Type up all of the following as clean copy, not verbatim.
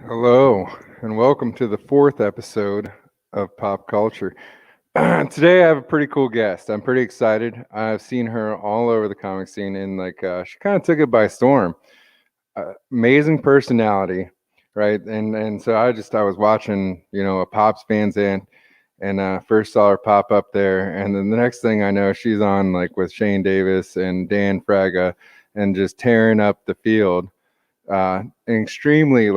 Hello, and welcome to the fourth episode of Pop Culture. Today, I have a pretty cool guest. I'm pretty excited. I've seen her all over the comic scene, and she kind of took it by storm. Amazing personality, right? And so I was watching, a Pops fanzine, and first saw her pop up there, and then the next thing I know, she's on like with Shane Davis and Dan Fraga, and just tearing up the field. An extremely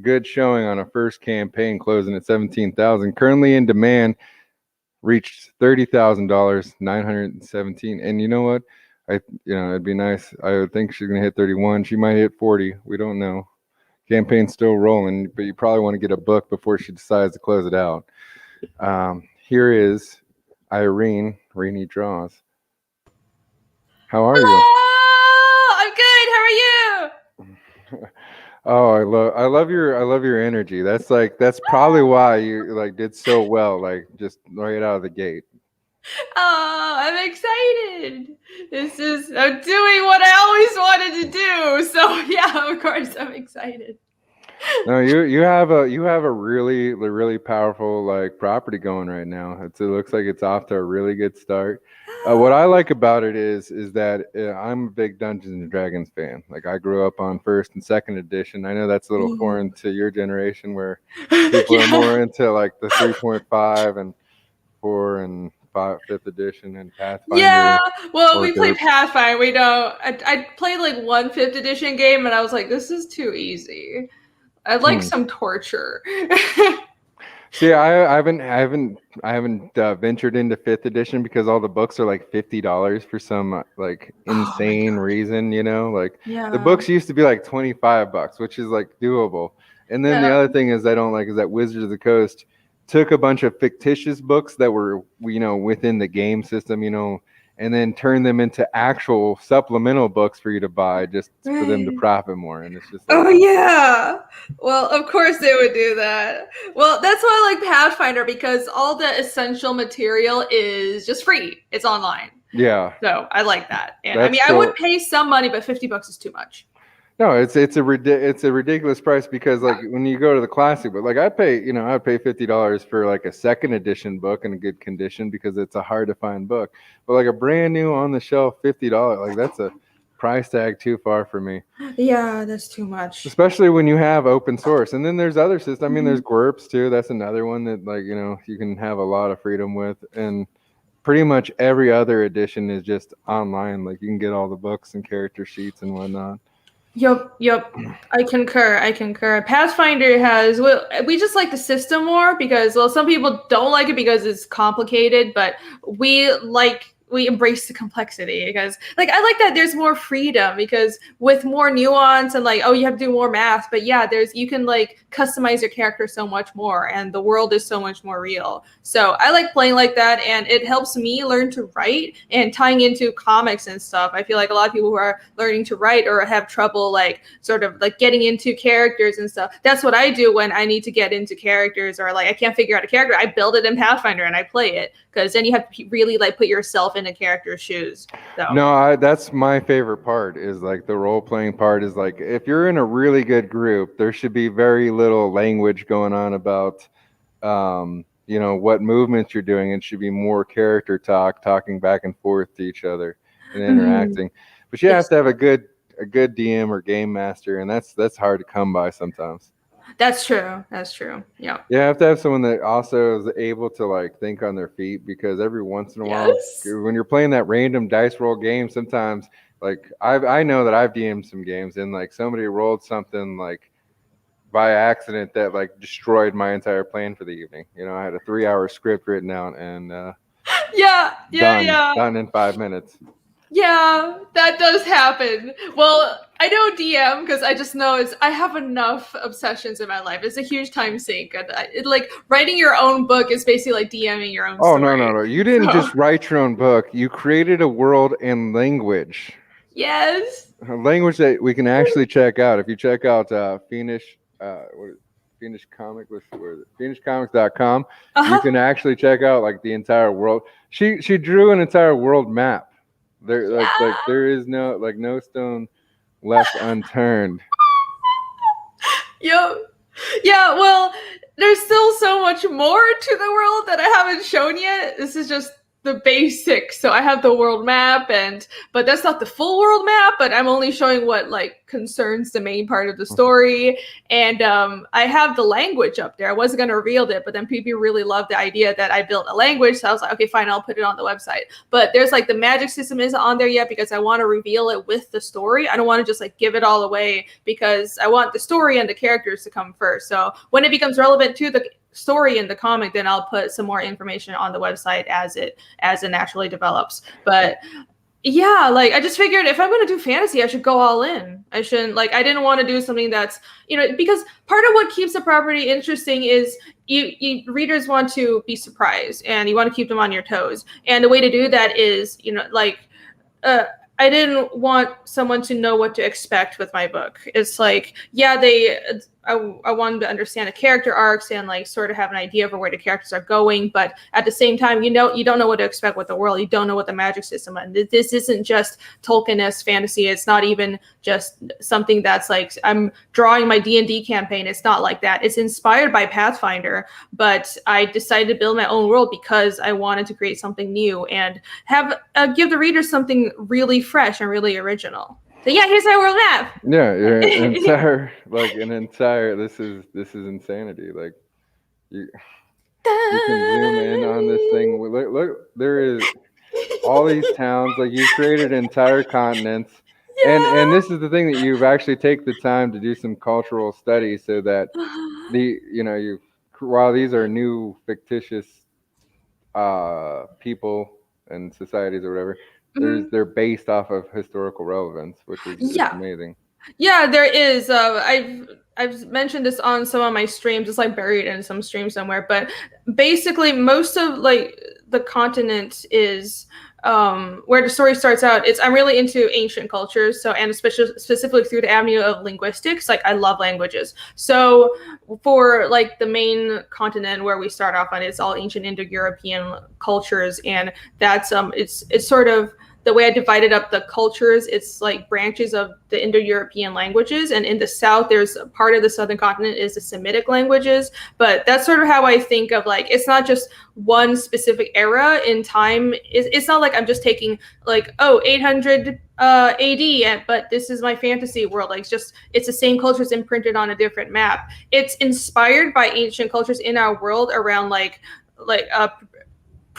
good showing on a first campaign, closing at 17,000. Currently in demand, reached $30,000, 917. And you know what? It'd be nice. I would think she's gonna hit 31. She might hit 40. We don't know. Campaign's still rolling, but you probably want to get a book before she decides to close it out. Here is Irene. Rainy Draws. How are you? Oh, I'm good. How are you? Oh, I love your energy. That's probably why you did so well, just right out of the gate. Oh, I'm excited. I'm doing what I always wanted to do. So yeah, of course I'm excited. No, you have a really powerful property going right now. It looks like it's off to a really good start. What I like about it is that I'm a big Dungeons and Dragons fan. Like I grew up on first and second edition. I know that's a little foreign to your generation, where people are more into like the 3.5 and 4 and 5th edition and Pathfinder. Yeah, well, we play Pathfinder. We don't. I played like one 5th edition game, and I was like, this is too easy. I'd like some torture. See, I haven't ventured into 5th edition because all the books are like $50 for some insane reason. The books used to be like $25, which is like doable. And then the other thing is I don't like is that Wizards of the Coast took a bunch of fictitious books that were within the game system, and then turn them into actual supplemental books for you to buy just for them to profit more. And it's just oh yeah, well, of course they would do that. Well, that's why I like Pathfinder, because all the essential material is just free. It's online. Yeah, so I like that. And I mean, I would pay some money, but $50 is too much. No, it's a ridiculous price because when you go to the classic book, I'd pay $50 for like a second edition book in a good condition because it's a hard to find book. But like a brand new on the shelf $50, that's a price tag too far for me. Yeah, that's too much. Especially when you have open source, and then there's other systems. I mean, there's GURPS too. That's another one that you can have a lot of freedom with, and pretty much every other edition is just online. Like you can get all the books and character sheets and whatnot. Yep. I concur. Pathfinder has, we just like the system more because, some people don't like it because it's complicated, but we embrace the complexity because I like that there's more freedom because with more nuance and you have to do more math, but yeah, you can customize your character so much more and the world is so much more real. So I like playing like that, and it helps me learn to write, and tying into comics and stuff. I feel like a lot of people who are learning to write or have trouble getting into characters and stuff. That's what I do when I need to get into characters, or I can't figure out a character. I build it in Pathfinder and I play it, because then you have to really put yourself in a character's shoes. So. No, that's my favorite part is the role playing part is if you're in a really good group, there should be very little language going on about what movements you're doing. It should be more character talking back and forth to each other and interacting. But you have to have a good DM or game master, and that's hard to come by sometimes. That's true. Yeah. You have to have someone that also is able to think on their feet, because every once in a while, when you're playing that random dice roll game, sometimes I know that I've DM'd some games and somebody rolled something by accident that destroyed my entire plan for the evening. I had a 3-hour script written out and done in 5 minutes. Yeah, that does happen. Well, I don't DM because I just know I have enough obsessions in my life. It's a huge time sink. Writing your own book is basically like DMing your own story. Oh, no. You didn't just write your own book. You created a world and language. Yes. A language that we can actually check out. If you check out Feindish, Feindish Comic, FeindishComics.com, you can actually check out the entire world. She drew an entire world map. There there is no stone left unturned. Yo, Yeah, well, there's still so much more to the world that I haven't shown yet. This is just the basics. So I have the world map but that's not the full world map, but I'm only showing what like concerns the main part of the story. And I have the language up there. I wasn't going to reveal it, but then people really loved the idea that I built a language. So I was like, okay, fine, I'll put it on the website. But there's like the magic system isn't on there yet because I want to reveal it with the story. I don't want to just like give it all away because I want the story and the characters to come first. So when it becomes relevant to the story in the comic, then I'll put some more information on the website as it naturally develops. But yeah, like I just figured if I'm going to do fantasy, I should go all in. I shouldn't like I didn't want to do something that's, because part of what keeps a property interesting is you readers want to be surprised and you want to keep them on your toes. And the way to do that is, I didn't want someone to know what to expect with my book. It's like, yeah, I wanted to understand the character arcs and like sort of have an idea of where the characters are going, but at the same time, you don't know what to expect with the world. You don't know what the magic system is. This isn't just Tolkien-esque fantasy. It's not even just something that's like I'm drawing my D&D campaign. It's not like that. It's inspired by Pathfinder, but I decided to build my own world because I wanted to create something new and have give the readers something really fresh and really original. So yeah, here's our world map. Yeah, your entire this is insanity. Like you can zoom in on this thing. Look, there is all these towns. Like you've created entire continents. Yeah. And this is the thing that you've actually take the time to do some cultural study so that while these are new fictitious people and societies or whatever, they're based off of historical relevance, which is amazing. Yeah, there is. I've mentioned this on some of my streams. It's like buried in some stream somewhere. But basically, most of like the continent is where the story starts out. I'm really into ancient cultures, and specifically through the avenue of linguistics. Like I love languages. So for like the main continent where we start off on, it's all ancient Indo-European cultures, and that's it's sort of the way I divided up the cultures. It's like branches of the Indo-European languages, and in the south, there's a part of the southern continent is the Semitic languages. But that's sort of how I think of like it's not just one specific era in time. It's not like I'm just taking like 800 AD, but this is my fantasy world. Like it's the same cultures imprinted on a different map. It's inspired by ancient cultures in our world around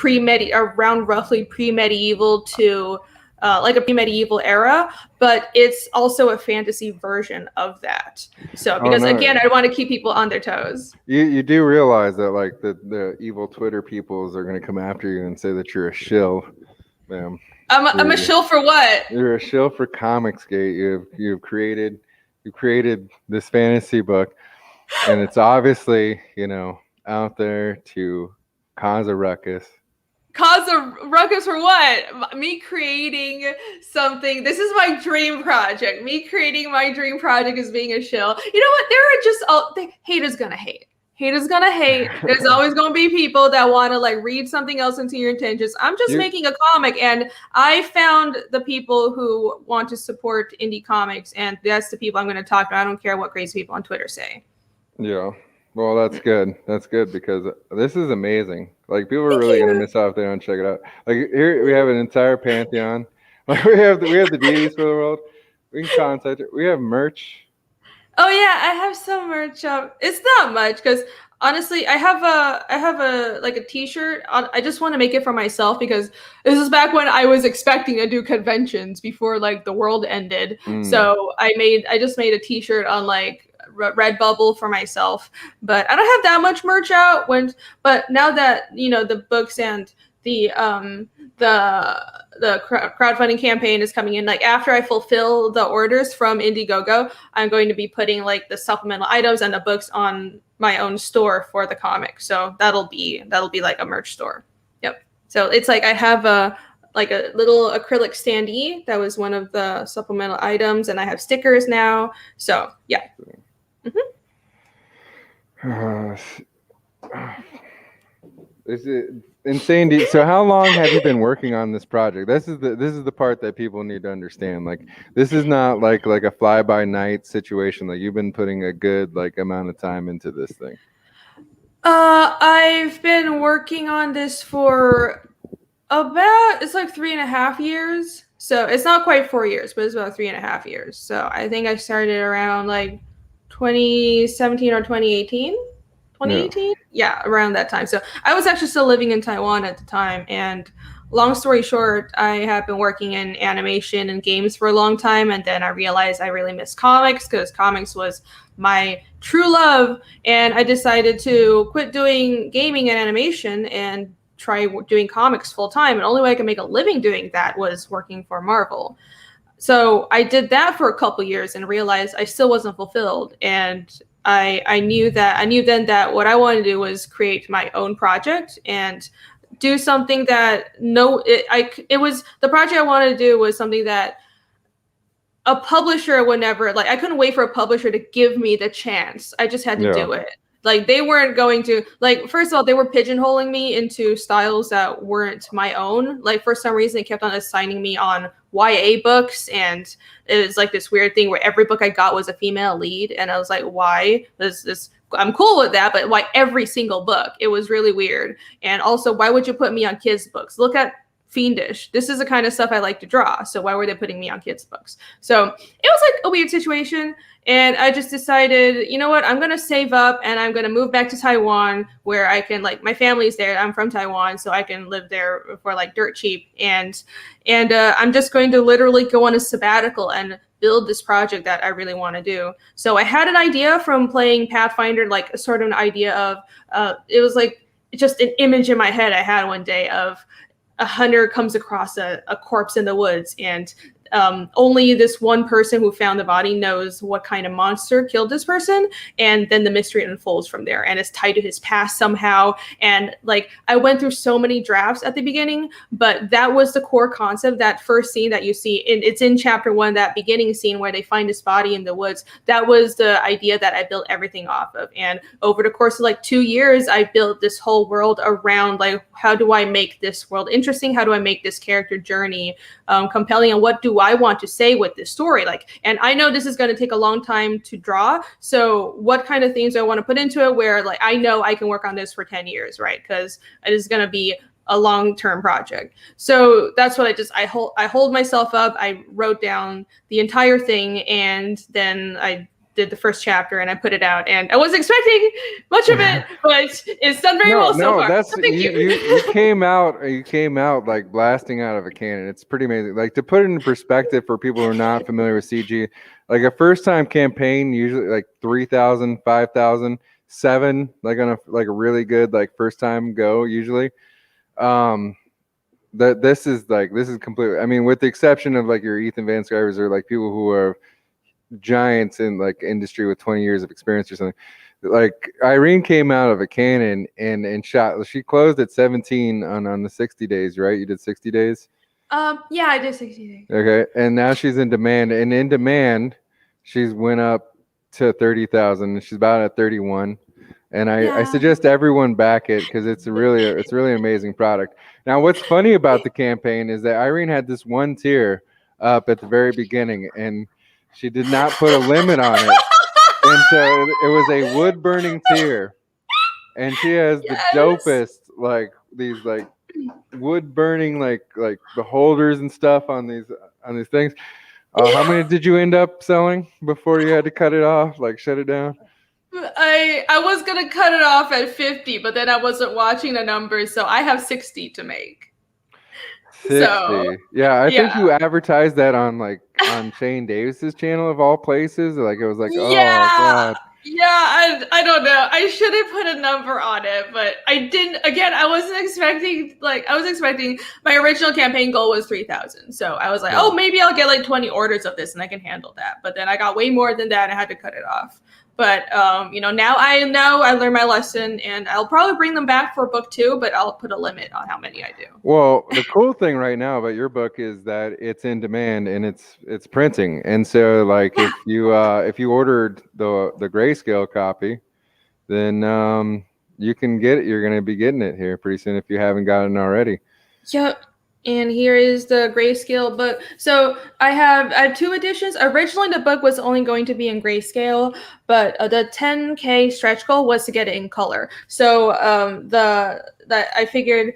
around roughly pre-medieval to like a pre-medieval era, but it's also a fantasy version of that. So because again, I want to keep people on their toes. You do realize that like the evil Twitter peoples are going to come after you and say that you're a shill, ma'am. I'm a shill for what? You're a shill for Comicsgate. You've created this fantasy book, and it's obviously out there to cause a ruckus. Cause a ruckus for what? Me creating something. This is my dream project. Me creating my dream project is being a shill. You know what? There are just haters gonna hate. Haters gonna hate. There's always gonna be people that want to like read something else into your intentions. I'm just making a comic, and I found the people who want to support indie comics, and that's the people I'm going to talk to. I don't care what crazy people on Twitter say. Yeah. Well, that's good. That's good because this is amazing. Like people are really gonna miss out if they don't check it out. Like here we have an entire pantheon. Like we have the deities for the world. We can contact it. We have merch. Oh yeah, I have some merch up. It's not much because honestly, I have a t-shirt. I just want to make it for myself because this is back when I was expecting to do conventions before like the world ended. So I just made a t-shirt on like Redbubble for myself, but I don't have that much merch out. But now that the books and the crowdfunding campaign is coming in, like after I fulfill the orders from IndieGoGo, I'm going to be putting like the supplemental items and the books on my own store for the comic. So that'll be like a merch store. Yep. So it's like I have a little acrylic standee that was one of the supplemental items, and I have stickers now. So yeah. This is insane. So how long have you been working on this project? This is the part that people need to understand. Like this is not like a fly by night situation. Like you've been putting a good like amount of time into this thing. I've been working on this for it's like 3.5 years. So it's not quite 4 years, but it's about 3.5 years. So I think I started around like 2017 or 2018. 2018? Yeah, around that time. So I was actually still living in Taiwan at the time. And long story short, I have been working in animation and games for a long time. And then I realized I really miss comics because comics was my true love. And I decided to quit doing gaming and animation and try doing comics full time. And the only way I could make a living doing that was working for Marvel. So I did that for a couple years and realized I still wasn't fulfilled. And I knew then that what I wanted to do was create my own project and do something that it was the project I wanted to do was something that a publisher would never like. I couldn't wait for a publisher to give me the chance. I just had to do it. Like they weren't going to like, first of all, they were pigeonholing me into styles that weren't my own. Like for some reason, they kept on assigning me on YA books. And it was like this weird thing where every book I got was a female lead. And I was like, why? I'm cool with that, but why every single book? It was really weird. And also, why would you put me on kids' books? Look at Feindish. This is the kind of stuff I like to draw. So why were they putting me on kids' books? So it was like a weird situation. And I just decided, you know what, I'm going to save up and I'm going to move back to Taiwan where I can, like, my family's there. I'm from Taiwan, so I can live there for like dirt cheap. And I'm just going to literally go on a sabbatical and build this project that I really want to do. So I had an idea from playing Pathfinder, like a sort of an idea of, it was like just an image in my head I had one day of a hunter comes across a corpse in the woods, and only this one person who found the body knows what kind of monster killed this person, and then the mystery unfolds from there, and it's tied to his past somehow. And like, I went through so many drafts at the beginning, but that was the core concept. That first scene that you see, it's in chapter 1, that beginning scene where they find his body in the woods. That was the idea that I built everything off of. And over the course of like 2 years, I built this whole world around like, how do I make this world interesting? How do I make this character journey compelling? And what do I want to say with this story? Like, and I know this is going to take a long time to draw. So what kind of things do I want to put into it where like, I know I can work on this for 10 years, right? Because it is going to be a long-term project. So that's what I hold myself up. I wrote down the entire thing, and then I did the first chapter and I put it out, and I wasn't expecting much of it, but it's done very well so far. That's so thank you. You came out like blasting out of a cannon. It's pretty amazing. Like, to put it in perspective for people who are not familiar with CG, like a first time campaign usually like 3,000, 5,000, 7, like on a really good like first time go usually. This is completely, I mean, with the exception of like your Ethan Van Scrivers or like people who are giants in like industry with 20 years of experience or something. Like Irene came out of a cannon and shot. She closed at 17 on the 60 days, right? You did 60 days? Yeah, I did 60 days. Okay. And now she's in demand, and in demand she's went up to 30,000. She's about at 31. And I suggest everyone back it because it's really an amazing product. Now, what's funny about the campaign is that Irene had this one tier up at the very beginning, and she did not put a limit on it. And so it was a wood burning tier. And she has the dopest, like these like wood burning like beholders and stuff on these things. How many did you end up selling before you had to cut it off, like shut it down? I was gonna cut it off at 50, but then I wasn't watching the numbers, so I have 60 to make. 60. So, yeah, I think you advertised that on Shane Davis's channel of all places. Like, it was like, oh God. Yeah, I don't know. I should have put a number on it, but I didn't. Again, I was expecting my original campaign goal was 3,000. So I was like, oh, maybe I'll get like 20 orders of this and I can handle that. But then I got way more than that and I had to cut it off. But now I learned my lesson, and I'll probably bring them back for book 2, but I'll put a limit on how many I do. Well, the cool thing right now about your book is that it's in demand and it's printing. And so like if you ordered the grayscale copy, then you can get it. You're going to be getting it here pretty soon if you haven't gotten it already. Yep. And here is the grayscale book. So I have 2 editions. Originally, the book was only going to be in grayscale, but the 10K stretch goal was to get it in color. So I figured,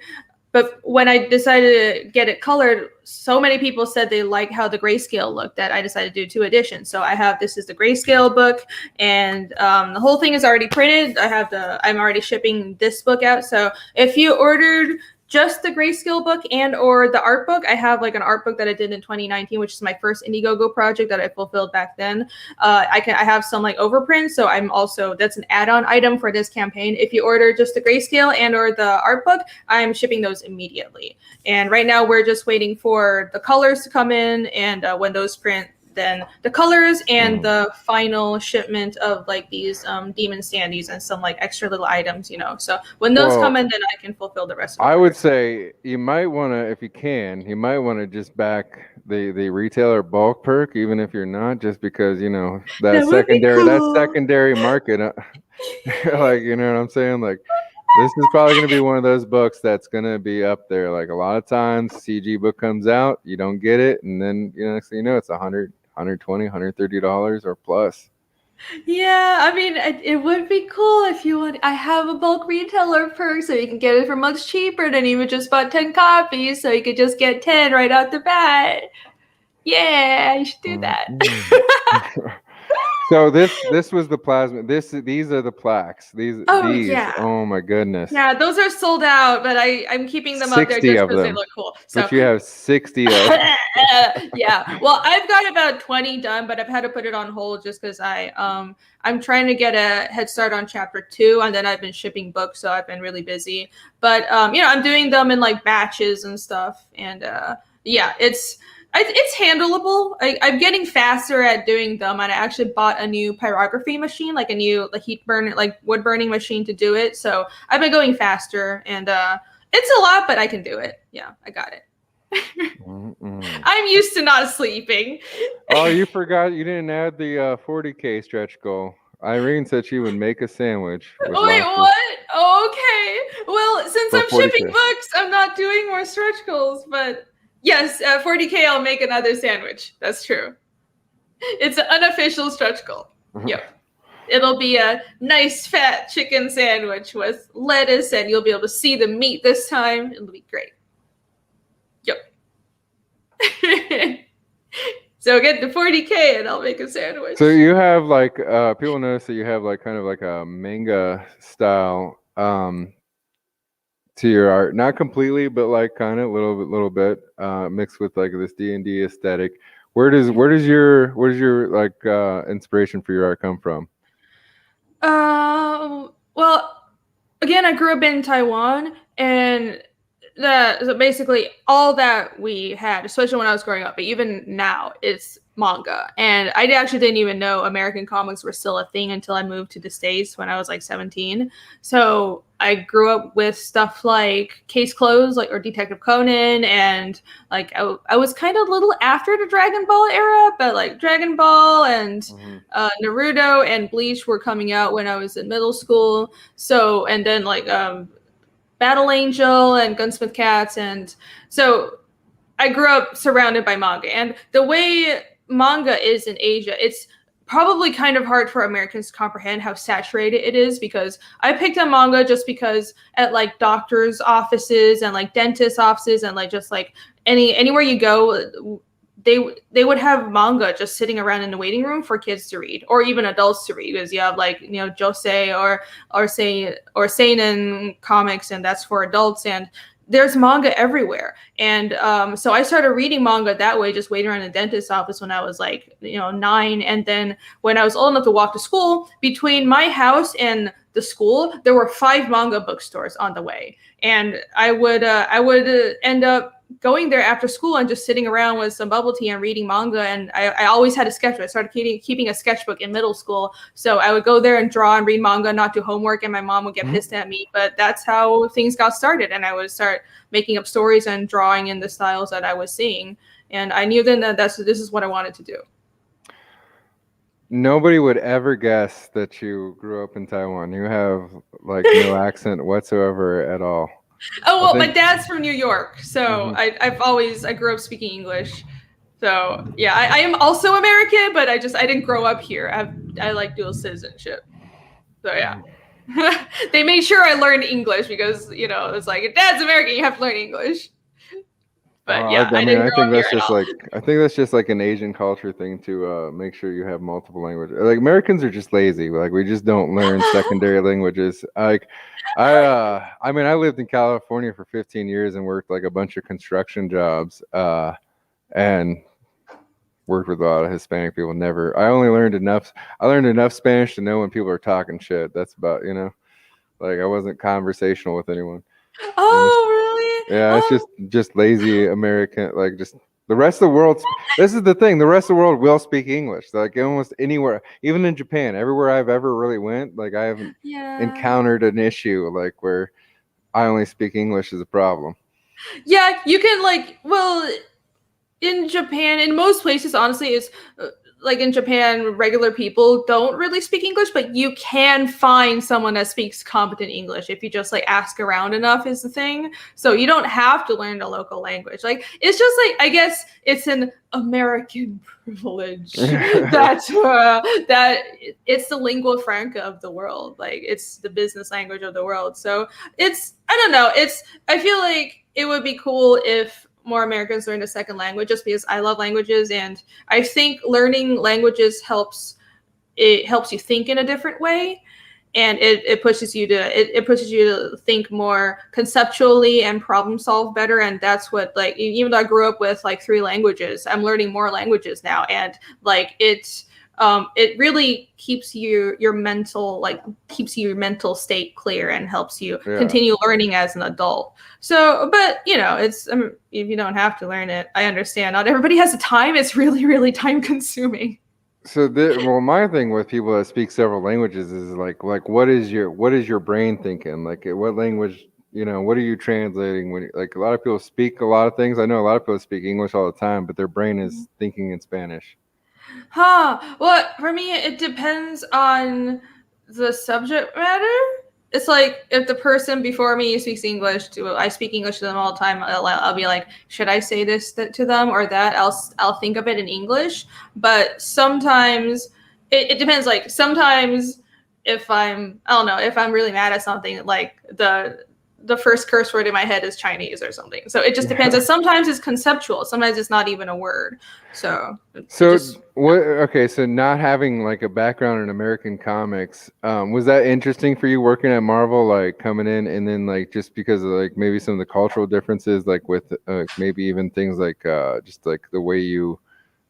but when I decided to get it colored, so many people said they like how the grayscale looked that I decided to do 2 editions. So this is the grayscale book, and the whole thing is already printed. I'm already shipping this book out. So if you ordered just the grayscale book and or the art book, I have like an art book that I did in 2019, which is my first IndieGoGo project that I fulfilled back then. I have some like overprints, so that's an add-on item for this campaign. If you order just the grayscale and or the art book, I'm shipping those immediately. And right now we're just waiting for the colors to come in, and when those print, then the colors and the final shipment of like these demon standees and some like extra little items, So when those come in, then I can fulfill the rest of it. I would say you might want to, if you can, just back the retailer bulk perk, even if you're not, just because that secondary market, like, you know what I'm saying? Like, this is probably going to be one of those books that's going to be up there. Like, a lot of times CG book comes out, you don't get it, and then next thing you know, it's $100, $120, $130 or plus. Yeah, I mean, it would be cool if you want. I have a bulk retailer perk, so you can get it for much cheaper than you would just bought 10 copies, so you could just get 10 right out the bat. Yeah, you should do that. So this was the plasma. These are the plaques. These. Yeah. Oh my goodness. Yeah, those are sold out, but I'm keeping them up there just because they look cool. So. But you have 60 of them. Yeah. Well, I've got about 20 done, but I've had to put it on hold just because I'm trying to get a head start on chapter 2, and then I've been shipping books, so I've been really busy. But I'm doing them in like batches and stuff, and it's handleable. I'm getting faster at doing them, and I actually bought a new pyrography machine, like a new wood burning machine to do it. So I've been going faster, and it's a lot, but I can do it. Yeah, I got it. I'm used to not sleeping. Oh, you forgot you didn't add the 40K stretch goal. Irene said she would make a sandwich. Wait, what? Oh, okay. Well, since I'm 40K. shipping books, I'm not doing more stretch goals, but yes, at 40K, I'll make another sandwich. That's true. It's an unofficial stretch goal. Yep. It'll be a nice fat chicken sandwich with lettuce, and you'll be able to see the meat this time. It'll be great. Yep. So get to 40K and I'll make a sandwich. So you have like people notice that you have like kind of like a manga style to your art, not completely, but like kind of a little bit mixed with like this D&D aesthetic. Where does your like inspiration for your art come from? Well, again, I grew up in Taiwan, and so basically all that we had, especially when I was growing up, but even now, it's manga. And I actually didn't even know American comics were still a thing until I moved to the States when I was like 17. So I grew up with stuff like Case Closed, or Detective Conan, and like I was kind of a little after the Dragon Ball era, but like Dragon Ball and Naruto and Bleach were coming out when I was in middle school. So, and then like Battle Angel and Gunsmith Cats, and so I grew up surrounded by manga. And the way manga is in Asia, it's probably kind of hard for Americans to comprehend how saturated it is, because I picked up manga just because at like doctors' offices and like dentist offices and like just like anywhere you go, they would have manga just sitting around in the waiting room for kids to read, or even adults to read, because you have like josei or seinen comics, and that's for adults, and there's manga everywhere. And so I started reading manga that way, just waiting around the dentist's office when I was like 9. And then when I was old enough to walk to school, between my house and the school, there were 5 manga bookstores on the way, and I would end up going there after school and just sitting around with some bubble tea and reading manga. And I always had a sketchbook. I started keeping a sketchbook in middle school. So I would go there and draw and read manga, not do homework, and my mom would get pissed at me. But that's how things got started. And I would start making up stories and drawing in the styles that I was seeing. And I knew then that this is what I wanted to do. Nobody would ever guess that you grew up in Taiwan. You have like no accent whatsoever at all. Oh I well, my think. dad's from New York, so Mhm. I grew up speaking English. So yeah, I am also American, but I didn't grow up here. I like dual citizenship. So yeah. They made sure I learned English because, it's like, if dad's American, you have to learn English. But yeah, I I mean, didn't grow up here at all. I think that's just like an Asian culture thing to make sure you have multiple languages. Like Americans are just lazy. Like we just don't learn secondary languages. Like I mean, I lived in California for 15 years and worked like a bunch of construction jobs. And worked with a lot of Hispanic people. Never. I only learned enough. I learned enough Spanish to know when people are talking shit. That's about, like I wasn't conversational with anyone. And Oh, really? yeah, it's Oh, just lazy American, like just the rest of the world. This is the thing. The rest of the world will speak English. Like almost anywhere, even in Japan, everywhere I've ever really went, like I haven't yeah. encountered an issue like where I only speak English is a problem. Yeah, you can well, in Japan, in most places, honestly, is like in Japan, regular people don't really speak English, but you can find someone that speaks competent English if you just like ask around enough, is the thing. So you don't have to learn the local language. Like it's just like, I guess it's an American privilege that it's the lingua franca of the world. Like it's the business language of the world. So I don't know. I feel like it would be cool if more Americans learn a second language, just because I love languages, and I think learning languages helps you think in a different way, and it pushes you to think more conceptually and problem solve better. And that's what, like, even though I grew up with like 3 languages, I'm learning more languages now, and like it really keeps your mental state clear and helps you Yeah. continue learning as an adult. So, but it's if you don't have to learn it, I understand. Not everybody has the time. It's really, really time consuming. So well, my thing with people that speak several languages is like what is your brain thinking? Like what language, what are you translating when like a lot of people speak a lot of things. I know a lot of people speak English all the time, but their brain is thinking in Spanish. Well, for me, it depends on the subject matter. It's like if the person before me speaks English, I speak English to them all the time. I'll be like, should I say this to them or that? I'll think of it in English. But sometimes it depends. Like sometimes if I don't know, if I'm really mad at something, like the first curse word in my head is Chinese or something. So it just depends. And sometimes it's conceptual. Sometimes it's not even a word. So So what? Okay, so not having like a background in American comics, was that interesting for you working at Marvel, like coming in and then like just because of like maybe some of the cultural differences, like with maybe even things like just like the way you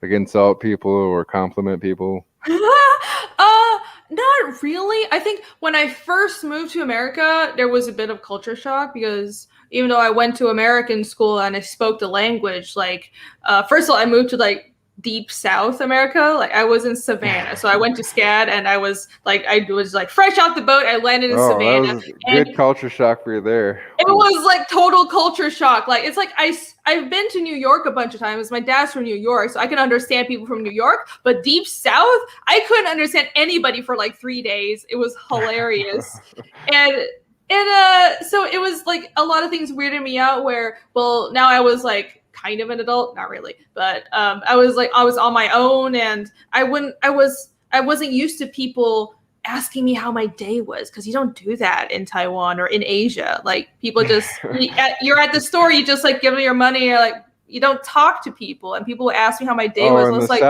like insult people or compliment people. Not really. I think when I first moved to America, there was a bit of culture shock because even though I went to American school and I spoke the language, like first of all, I moved to like deep South America. Like I was in Savannah, so I went to SCAD, and I was like fresh out the boat. I landed in Oh, that Savannah, was and good culture shock for you there. it was like total culture shock. Like it's like I've been to New York a bunch of times. My dad's from New York, so I can understand people from New York. But deep south, I couldn't understand anybody for like 3 days. It was hilarious. And so it was like a lot of things weirded me out where, well, now I was like kind of an adult, not really, but I was on my own, and I wasn't used to people asking me how my day was, because you don't do that in Taiwan or in Asia. Like people just you're at the store, you just like give them your money, you're like, you don't talk to people, and people would ask me how my day was. And I was like,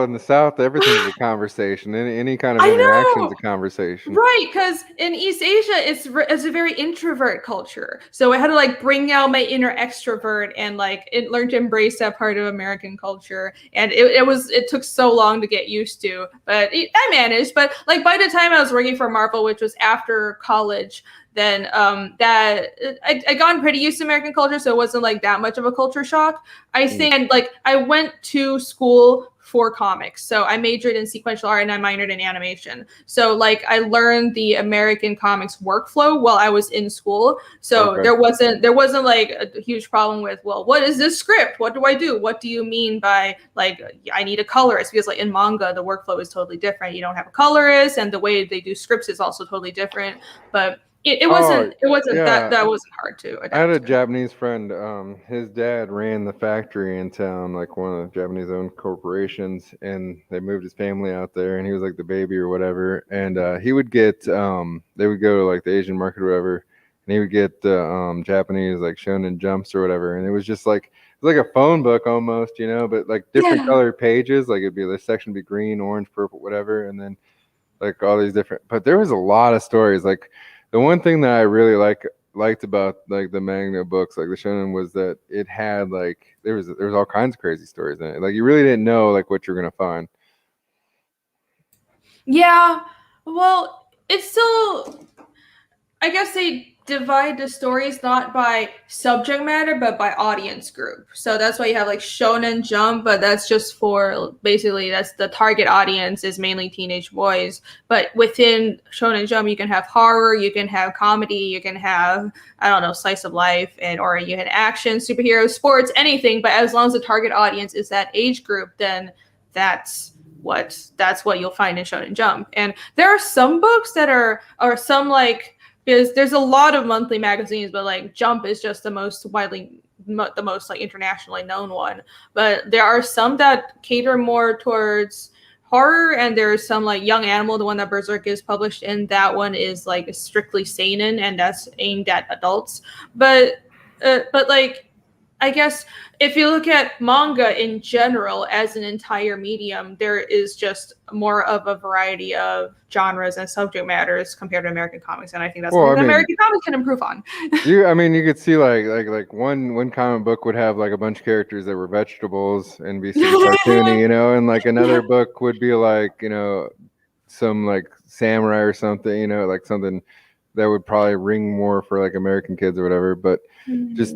In the South, everything's a conversation. Any kind of I interaction is a know. conversation. Right, because in East Asia, it's a very introvert culture. So I had to like bring out my inner extrovert and like learn to embrace that part of American culture. And it took so long to get used to, but I managed. But like by the time I was working for Marvel, which was after college, then that I gotten pretty used to American culture, so it wasn't like that much of a culture shock. I think, and like I went to school for comics. So I majored in sequential art and I minored in animation. So like I learned the American comics workflow while I was in school. So there wasn't like a huge problem with, well, what is this script? What do I do? What do you mean by like I need a colorist? Because like in manga, the workflow is totally different. You don't have a colorist, and the way they do scripts is also totally different. But it wasn't that wasn't hard to adapt. I had a to. Japanese friend. His dad ran the factory in town, like one of the Japanese-owned corporations, and they moved his family out there, and he was like the baby or whatever. And he would get, they would go to like the Asian market or whatever, and he would get the Japanese like Shonen Jumps or whatever, and it was just like a phone book almost, but like different colored pages. Like it'd be this section would be green, orange, purple, whatever, and then like all these different. But there was a lot of stories. Like the one thing that I really liked about like the manga books, like the shonen, was that it had like there was all kinds of crazy stories in it. Like you really didn't know like what you're gonna find. Yeah, well, it's still, I guess they divide the stories not by subject matter but by audience group. So that's why you have like Shonen Jump, but that's just for basically that's the target audience is mainly teenage boys. But within Shonen Jump, you can have horror, you can have comedy, you can have slice of life, or you can action, superheroes, sports, anything. But as long as the target audience is that age group, then that's what you'll find in Shonen Jump. And there are some books that are some like, because there's a lot of monthly magazines, but like Jump is just the most like internationally known one. But there are some that cater more towards horror, and there's some like Young Animal, the one that Berserk is published in. That one is like strictly seinen, and that's aimed at adults. But like, I guess if you look at manga in general as an entire medium, there is just more of a variety of genres and subject matters compared to American comics, and I think that's something that American comics can improve on. you could see like one comic book would have like a bunch of characters that were vegetables and be super cartoony, and like another book would be like some like samurai or something, like something that would probably ring more for like American kids or whatever, but just.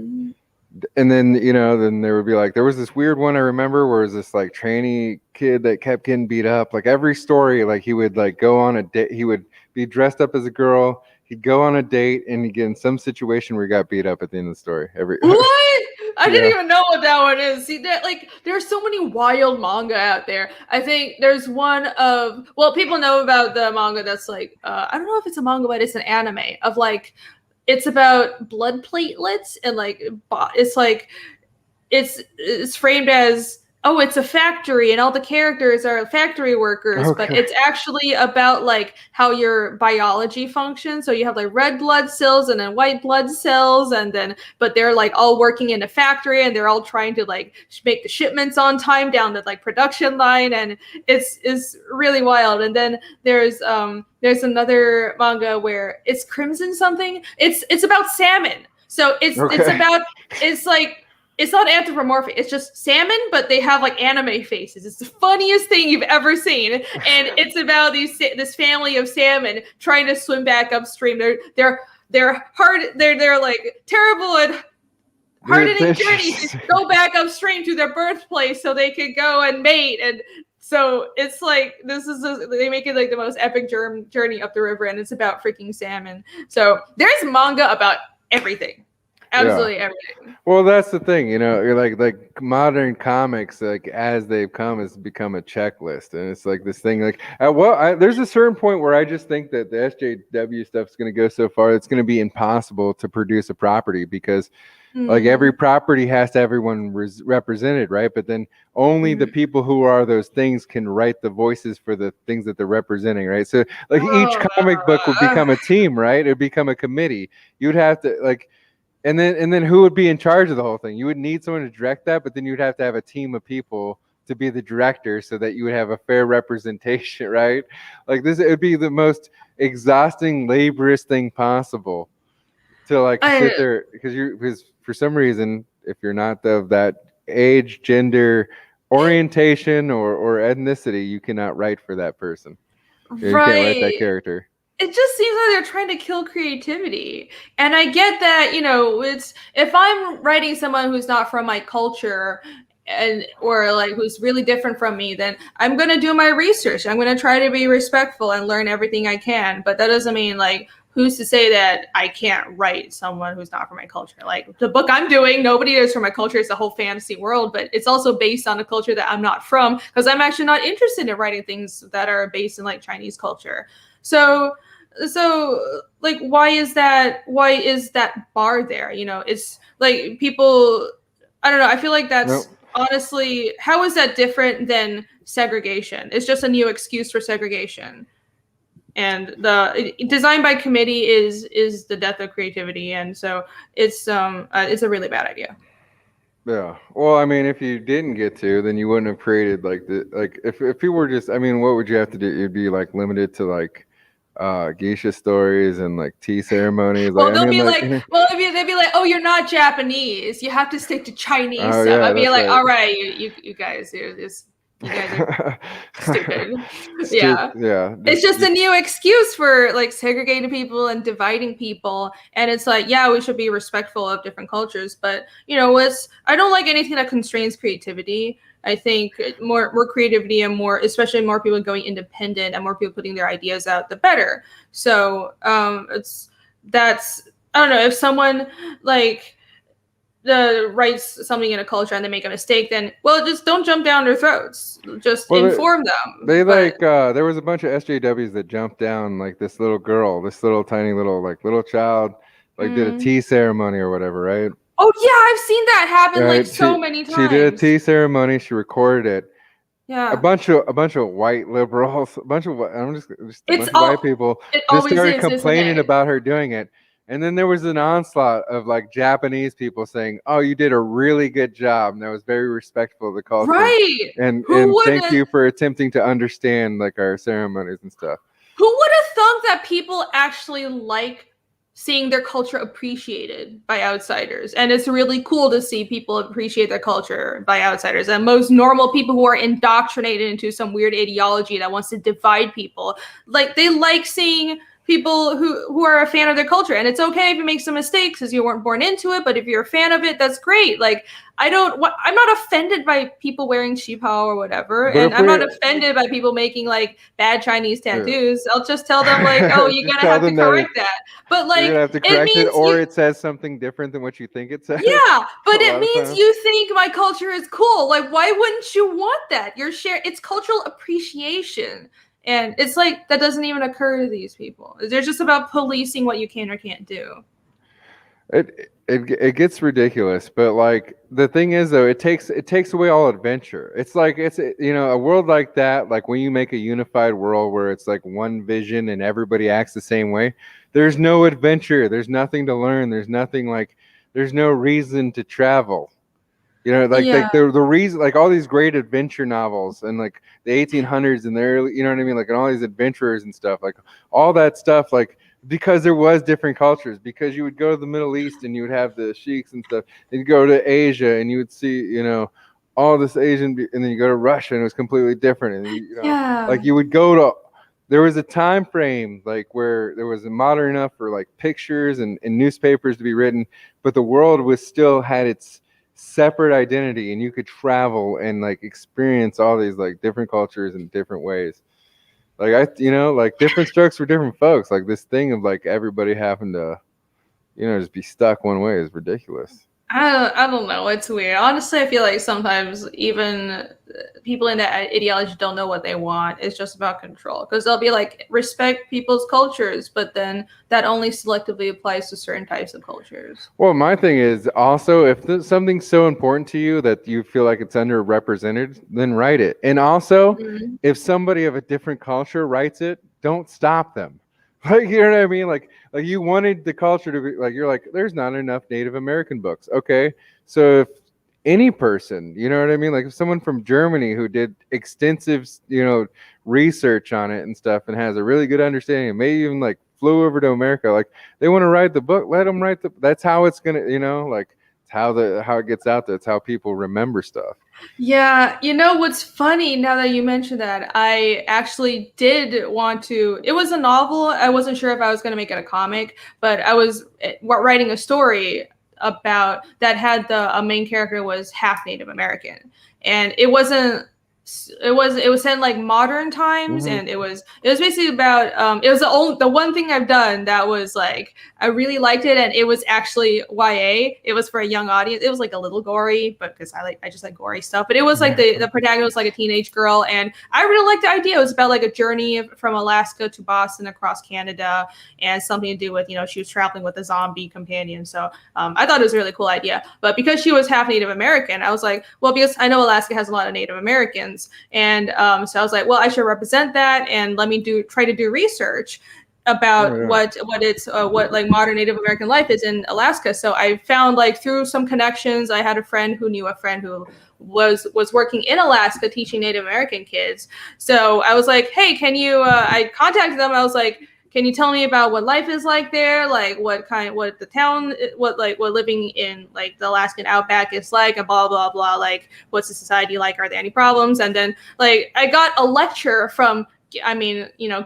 And then then there would be like there was this weird one I remember where it was this like trainee kid that kept getting beat up. Like every story, like he would like go on a date, he would be dressed up as a girl, he'd go on a date, and he'd get in some situation where he got beat up at the end of the story. What? I didn't even know what that one is. See that, like, there's so many wild manga out there. I think there's people know about the manga that's like I don't know if it's a manga, but it's an anime of like. It's about blood platelets, and like it's like it's framed as it's a factory and all the characters are factory workers, but it's actually about like how your biology functions. So you have like red blood cells and then white blood cells, but they're like all working in a factory, and they're all trying to like make the shipments on time down the like production line, and it's really wild. And then there's another manga where it's Crimson something. It's about salmon. So it's like. It's not anthropomorphic. It's just salmon, but they have like anime faces. It's the funniest thing you've ever seen, and it's about this family of salmon trying to swim back upstream. They're hard. They're like terrible and hard-hitting journeys to go back upstream to their birthplace so they could go and mate. And so it's like they make it like the most epic journey up the river, and it's about freaking salmon. So there's manga about everything. Absolutely everything. Well, that's the thing, you're like modern comics, like as they've come, has become a checklist, and it's like this thing. Like, there's a certain point where I just think that the SJW stuff is going to go so far it's going to be impossible to produce a property because, like, every property has to have everyone represented, right? But then only the people who are those things can write the voices for the things that they're representing, right? So, like, each comic book would become a team, right? It'd become a committee. You'd have to like. And then who would be in charge of the whole thing? You would need someone to direct that, but then you'd have to have a team of people to be the director so that you would have a fair representation, right? Like it would be the most exhausting, laborious thing possible to like sit there because for some reason, if you're not of that age, gender, orientation, or ethnicity, you cannot write for that person. You can't write that character. It just seems like they're trying to kill creativity. And I get that, it's if I'm writing someone who's not from my culture and or like who's really different from me, then I'm going to do my research. I'm going to try to be respectful and learn everything I can. But that doesn't mean like who's to say that I can't write someone who's not from my culture. Like the book I'm doing, nobody is from my culture. It's a whole fantasy world, but it's also based on a culture that I'm not from, because I'm actually not interested in writing things that are based in like Chinese culture. So like why is that bar there? You know, it's like people, I don't know, I feel like that's honestly, how is that different than segregation? It's just a new excuse for segregation. And the design by committee is the death of creativity, and so it's a really bad idea. Yeah. Well, I mean, if you didn't get to, then you wouldn't have created like if people were just, I mean, what would you have to do? You'd be like limited to like geisha stories and like tea ceremonies. Well, Like, I they'll mean, be like, like, well, they'd be like, oh, you're not Japanese. You have to stick to Chinese oh, stuff. yeah, I'd be that's like, right. all right, you guys, you guys are stupid. Yeah. Yeah. It's just a new excuse for like segregating people and dividing people. And it's like, yeah, we should be respectful of different cultures, but you know, I don't like anything that constrains creativity. I think more creativity and especially more people going independent and more people putting their ideas out, the better. So that's I don't know, if someone like writes something in a culture and they make a mistake, then just don't jump down their throats. Just inform them. There was a bunch of SJWs that jumped down like this little girl, this little tiny little child, like did a tea ceremony or whatever, right? Oh yeah, I've seen that happen like so many times. She did a tea ceremony. She recorded it. Yeah. A bunch of white liberals, a bunch of white people just started complaining about her doing it. And then there was an onslaught of like Japanese people saying, "Oh, you did a really good job." And that was very respectful of the culture. Right. And thank you for attempting to understand like our ceremonies and stuff. Who would have thought that people actually like seeing their culture appreciated by outsiders? And it's really cool to see people appreciate their culture by outsiders. And most normal people who are indoctrinated into some weird ideology that wants to divide people, like they like seeing people who are a fan of their culture. And it's okay if you make some mistakes because you weren't born into it, but if you're a fan of it, that's great. Like I'm not offended by people wearing qipao or whatever, and I'm not offended by people making like bad Chinese tattoos. Yeah. I'll just tell them like, oh, you're gonna have to correct that. But like, you're gonna have to correct it, or it says something different than what you think it says. Yeah, but it means you think my culture is cool. Like, why wouldn't you want that? It's cultural appreciation. And it's like that doesn't even occur to these people. They're just about policing what you can or can't do. It gets ridiculous, but like the thing is though, it takes away all adventure. It's like a world like that, like when you make a unified world where it's like one vision and everybody acts the same way, there's no adventure, there's nothing to learn, there's no reason to travel. You know, like the reason, like all these great adventure novels and like the 1800s and the early, you know what I mean, like and all these adventurers and stuff, like all that stuff, like because there was different cultures. Because you would go to the Middle East and you would have the sheiks and stuff. And you go to Asia and you would see, all this Asian, and then you go to Russia and it was completely different. And like you would go to. There was a time frame like where there was a modern enough for like pictures and newspapers to be written, but the world was still had its separate identity, and you could travel and like experience all these like different cultures in different ways. Like like different strokes for different folks. Like this thing of like everybody having to, just be stuck one way is ridiculous. I don't know. It's weird. Honestly, I feel like sometimes even people in that ideology don't know what they want. It's just about control. Because they'll be like, respect people's cultures, but then that only selectively applies to certain types of cultures. Well, my thing is also, if something's so important to you that you feel like it's underrepresented, then write it. And also, if somebody of a different culture writes it, don't stop them. Like, you know what I mean? Like you wanted the culture to be like, you're like, there's not enough Native American books. Okay. So if any person, you know what I mean? Like if someone from Germany who did extensive, research on it and stuff and has a really good understanding, and maybe even like flew over to America, like they want to write the book, let them write that's how it's going to, like it's how it gets out there. It's how people remember stuff. Yeah, what's funny now that you mentioned that, I actually did want to. It was a novel. I wasn't sure if I was going to make it a comic, but I was writing a story about that had a main character was half Native American, and it was set in like modern times, Mhm. and it was basically about it was the one thing I've done that was like I really liked it, and it was actually YA. It was for a young audience. It was like a little gory, but because I just like gory stuff. But it was like the protagonist was like a teenage girl, and I really liked the idea. It was about like a journey from Alaska to Boston across Canada, and something to do with she was traveling with a zombie companion. So I thought it was a really cool idea. But because she was half Native American, I was like, well, because I know Alaska has a lot of Native Americans. And so I was like, well, I should represent that, and let me try to do research about what like modern Native American life is in Alaska. So I found like through some connections, I had a friend who knew a friend who was working in Alaska teaching Native American kids. So I was like, hey, can you? I contacted them. I was like, can you tell me about what life is like there? Like what the town, what living in like the Alaskan outback is like, and blah, blah, blah. Like, what's the society like? Are there any problems? And then like, I got a lecture from,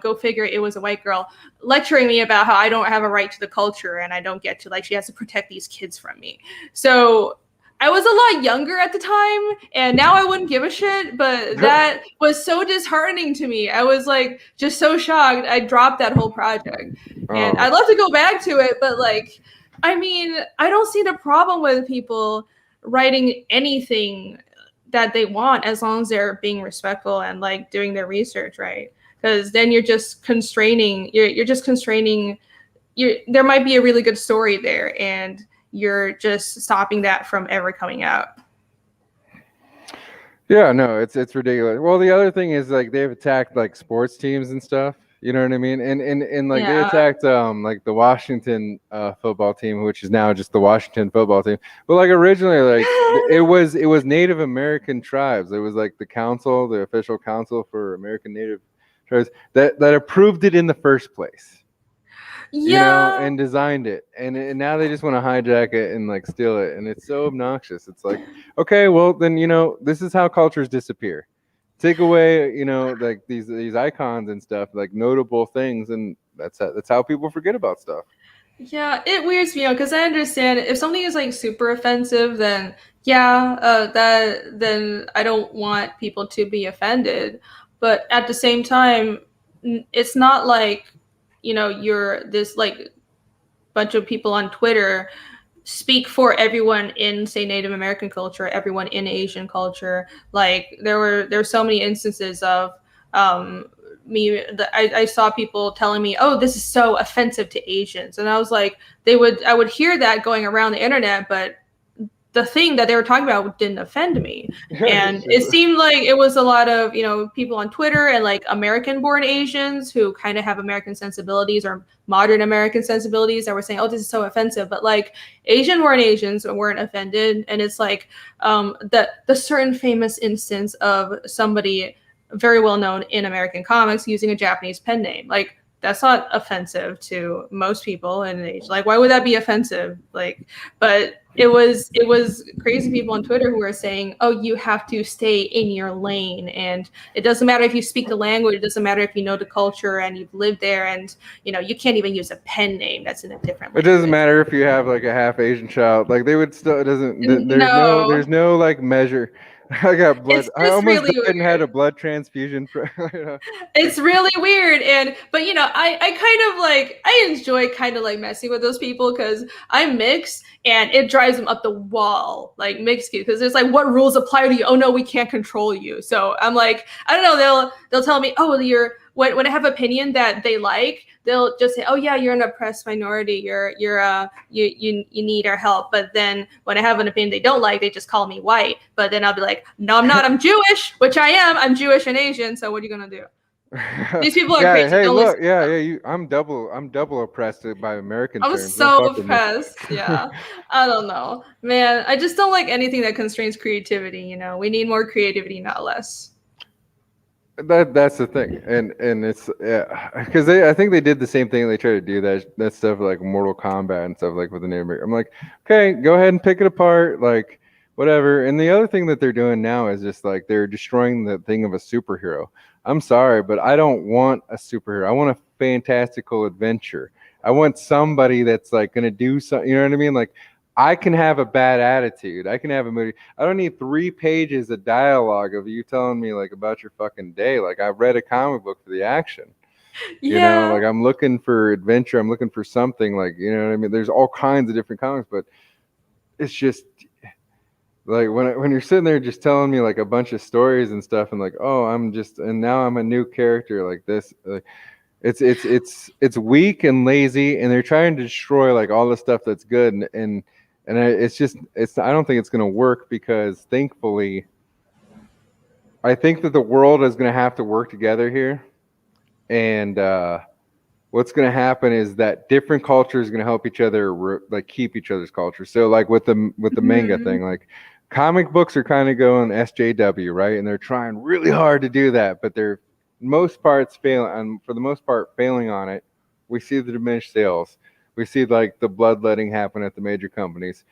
go figure, it was a white girl lecturing me about how I don't have a right to the culture, and I don't get to, like, she has to protect these kids from me. So I was a lot younger at the time, and now I wouldn't give a shit, but that was so disheartening to me. I was like just so shocked. I dropped that whole project. And I'd love to go back to it, but like, I mean, I don't see the problem with people writing anything that they want as long as they're being respectful and like doing their research right. Because then you're just constraining. There might be a really good story there, and you're just stopping that from ever coming out. Yeah, no, it's ridiculous. Well, the other thing is like they've attacked like sports teams and stuff. You know what I mean? And like they attacked like the Washington football team, which is now just the Washington football team. But like originally, like it was Native American tribes. It was like the official council for American Native tribes that approved it in the first place. And designed it, and now they just want to hijack it and like steal it, and it's so obnoxious. It's like, okay, well then this is how cultures disappear. Take away like these icons and stuff, like notable things, and that's how people forget about stuff. Yeah, it weirds me out because I understand if something is like super offensive, then then I don't want people to be offended. But at the same time, it's not like you're this like bunch of people on Twitter speak for everyone in, say, Native American culture, everyone in Asian culture. Like there's so many instances of I saw people telling me, oh, this is so offensive to Asians, and I was like, I would hear that going around the internet, but the thing that they were talking about didn't offend me. And it seemed like it was a lot of, people on Twitter and like American-born Asians who kind of have American sensibilities or modern American sensibilities that were saying, oh, this is so offensive. But like Asian-born Asians weren't offended. And it's like the certain famous instance of somebody very well known in American comics using a Japanese pen name. Like, that's not offensive to most people in an age. Like, why would that be offensive? Like, but it was crazy people on Twitter who were saying, oh, you have to stay in your lane, and it doesn't matter if you speak the language, it doesn't matter if you know the culture and you've lived there, and you can't even use a pen name that's in a different language. It doesn't matter if you have like a half Asian child. Like they would still. It doesn't. There's no like measure. I got blood. I almost really died and had a blood transfusion. It's really weird, but I kind of like I enjoy kind of like messing with those people because I'm mixed, and it drives them up the wall, like mixed kids, because there's like, what rules apply to you? Oh no, we can't control you. So I'm like, I don't know. They'll tell me, oh, when I have opinion that they like, they'll just say, oh yeah, you're an oppressed minority, you need our help. But then when I have an opinion they don't like, they just call me white. But then I'll be like, no, I'm not, I'm Jewish, which I am. I'm Jewish and Asian, so what are you gonna do? These people are crazy. Hey, look, I'm double oppressed by American terms. I'm so oppressed. Yeah. I don't know. Man, I just don't like anything that constrains creativity, We need more creativity, not less. That's the thing, and it's because I think they did the same thing. They tried to do that stuff like Mortal Kombat and stuff like with the name. I'm like, okay, go ahead and pick it apart, like whatever. And the other thing that they're doing now is just like they're destroying the thing of a superhero. I'm sorry, but I don't want a superhero. I want a fantastical adventure. I want somebody that's like going to do something. You know what I mean? Like I can have a bad attitude. I can have a moody. I don't need 3 pages of dialogue of you telling me like about your fucking day. Like I read a comic book for the action. You know, Yeah. like I'm looking for adventure. I'm looking for something like, you know what I mean? There's all kinds of different comics, but it's just like when you're sitting there just telling me like a bunch of stories and stuff and like, oh, and now I'm a new character like this. Like, it's weak and lazy, and they're trying to destroy like all the stuff that's good, it's just I don't think it's gonna work because thankfully I think that the world is gonna have to work together here, and what's gonna happen is that different cultures are gonna help each other like keep each other's culture. So like with the manga Mhm. thing, like comic books are kind of going SJW, right? And they're trying really hard to do that, but they're most parts failing, and for the most part failing on it. We see the diminished sales. We see like the bloodletting happen at the major companies.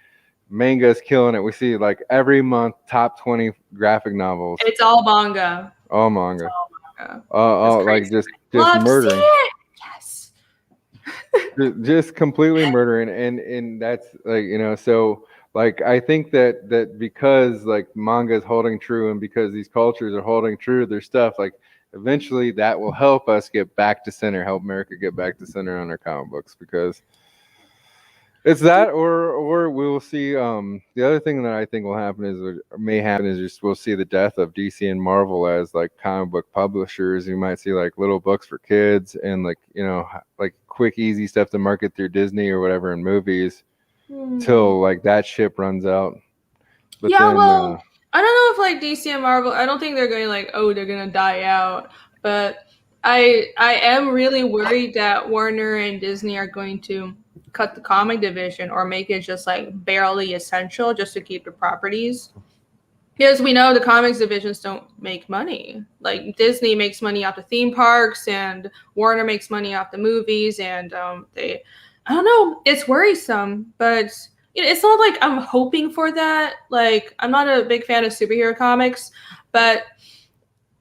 Manga is killing it. We see like every month top 20 graphic novels, It's all manga. all It's manga, all manga. It's all like crazy. just Love to see murdering, it. Yes. just completely murdering, and that's like, you know, so like I think that because like manga is holding true and because these cultures are holding true to their stuff, like eventually that will help us get back to center, help America get back to center on their comic books, because it's that, or we'll see. The other thing that I think will happen is, or may happen, is just we'll see the death of DC and Marvel as like comic book publishers. You might see like little books for kids and like, you know, like quick easy stuff to market through Disney or whatever in movies Hmm. till like that ship runs out. But Yeah, then well, I don't know if like DC and Marvel, I don't think they're going like, oh, they're gonna die out. But I am really worried that Warner and Disney are going to cut the comic division or make it just like barely essential just to keep the properties. Because we know the comics divisions don't make money. Like Disney makes money off the theme parks, and Warner makes money off the movies, and I don't know, it's worrisome, but it's not like I'm hoping for that. Like I'm not a big fan of superhero comics, but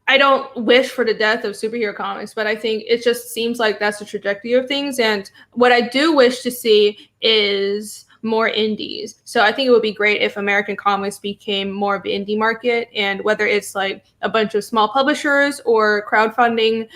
I don't wish for the death of superhero comics, but I think it just seems like that's the trajectory of things. And what I do wish to see is more indies. So I think it would be great if American comics became more of the indie market, and whether it's like a bunch of small publishers or crowdfunding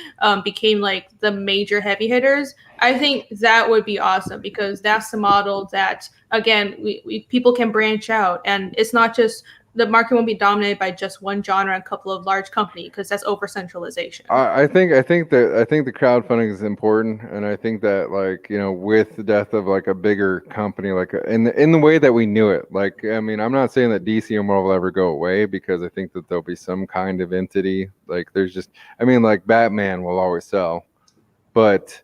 became like the major heavy hitters. I think that would be awesome because that's the model that again we people can branch out, and it's not just the market won't be dominated by just one genre and a couple of large companies because that's over centralization. I think the crowdfunding is important, and I think that like, you know, with the death of like a bigger company, like in the way that we knew it, like I mean, I'm not saying that DC or Marvel will ever go away, because I think that there'll be some kind of entity. Like there's just, I mean, like Batman will always sell, but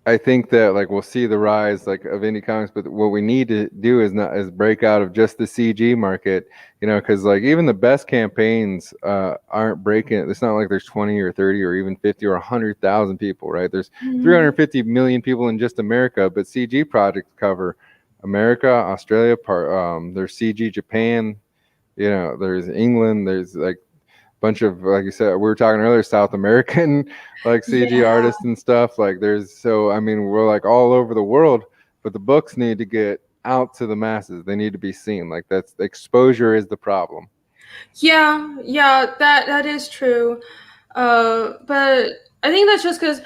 I think that like we'll see the rise like of indie comics, but what we need to do is break out of just the CG market, you know, because like even the best campaigns aren't breaking it. It's not like there's 20 or 30 or even 50 or 100,000 people, right? There's Mhm. 350 million people in just America, but CG projects cover America, Australia, there's CG Japan, you know, there's England, there's like bunch of, like you said, we were talking earlier, South American like CG Yeah. artists and stuff. Like there's, so I mean, we're like all over the world, but the books need to get out to the masses. They need to be seen. Like that's, exposure is the problem. Yeah, yeah, that is true. But I think that's just because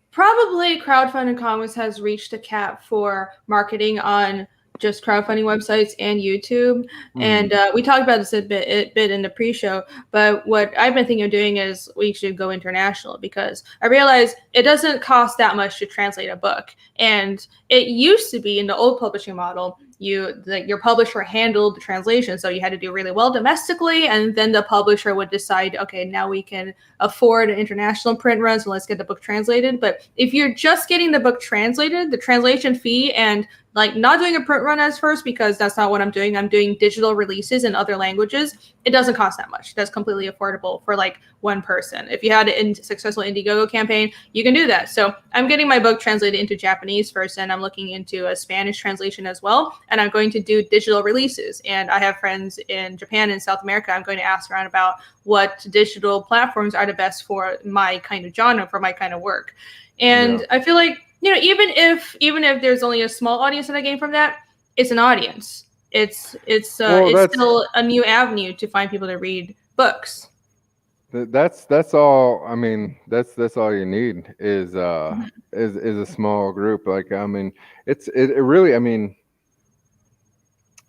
probably crowdfunding comics has reached a cap for marketing on just crowdfunding websites and YouTube. Mm-hmm. And we talked about this a bit in the pre-show. But what I've been thinking of doing is we should go international because I realize it doesn't cost that much to translate a book. And it used to be in the old publishing model, your publisher handled the translation, so you had to do really well domestically, and then the publisher would decide, okay, now we can afford an international print run, so let's get the book translated. But if you're just getting the book translated, the translation fee and like not doing a print run as first, because that's not what I'm doing. I'm doing digital releases in other languages. It doesn't cost that much. That's completely affordable for like one person. If you had a successful IndieGoGo campaign, you can do that. So I'm getting my book translated into Japanese first, and I'm looking into a Spanish translation as well. And I'm going to do digital releases. And I have friends in Japan and South America. I'm going to ask around about what digital platforms are the best for my kind of genre, for my kind of work. Yeah. And I feel like, even if there's only a small audience that I gain from that, it's an audience. Well, It's that's still a new avenue to find people to read books. that's all. I mean, that's all you need Mhm. is a small group. Like, I mean, it really. I mean,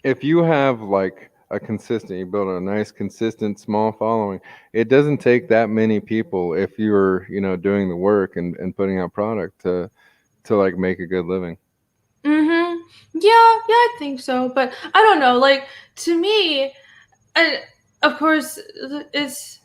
if you have like a consistent, you build a nice, consistent, small following, it doesn't take that many people if you're, doing the work and putting out product to like make a good living. Mhm. Yeah, I think so, but I don't know. Like to me, I, of course, it's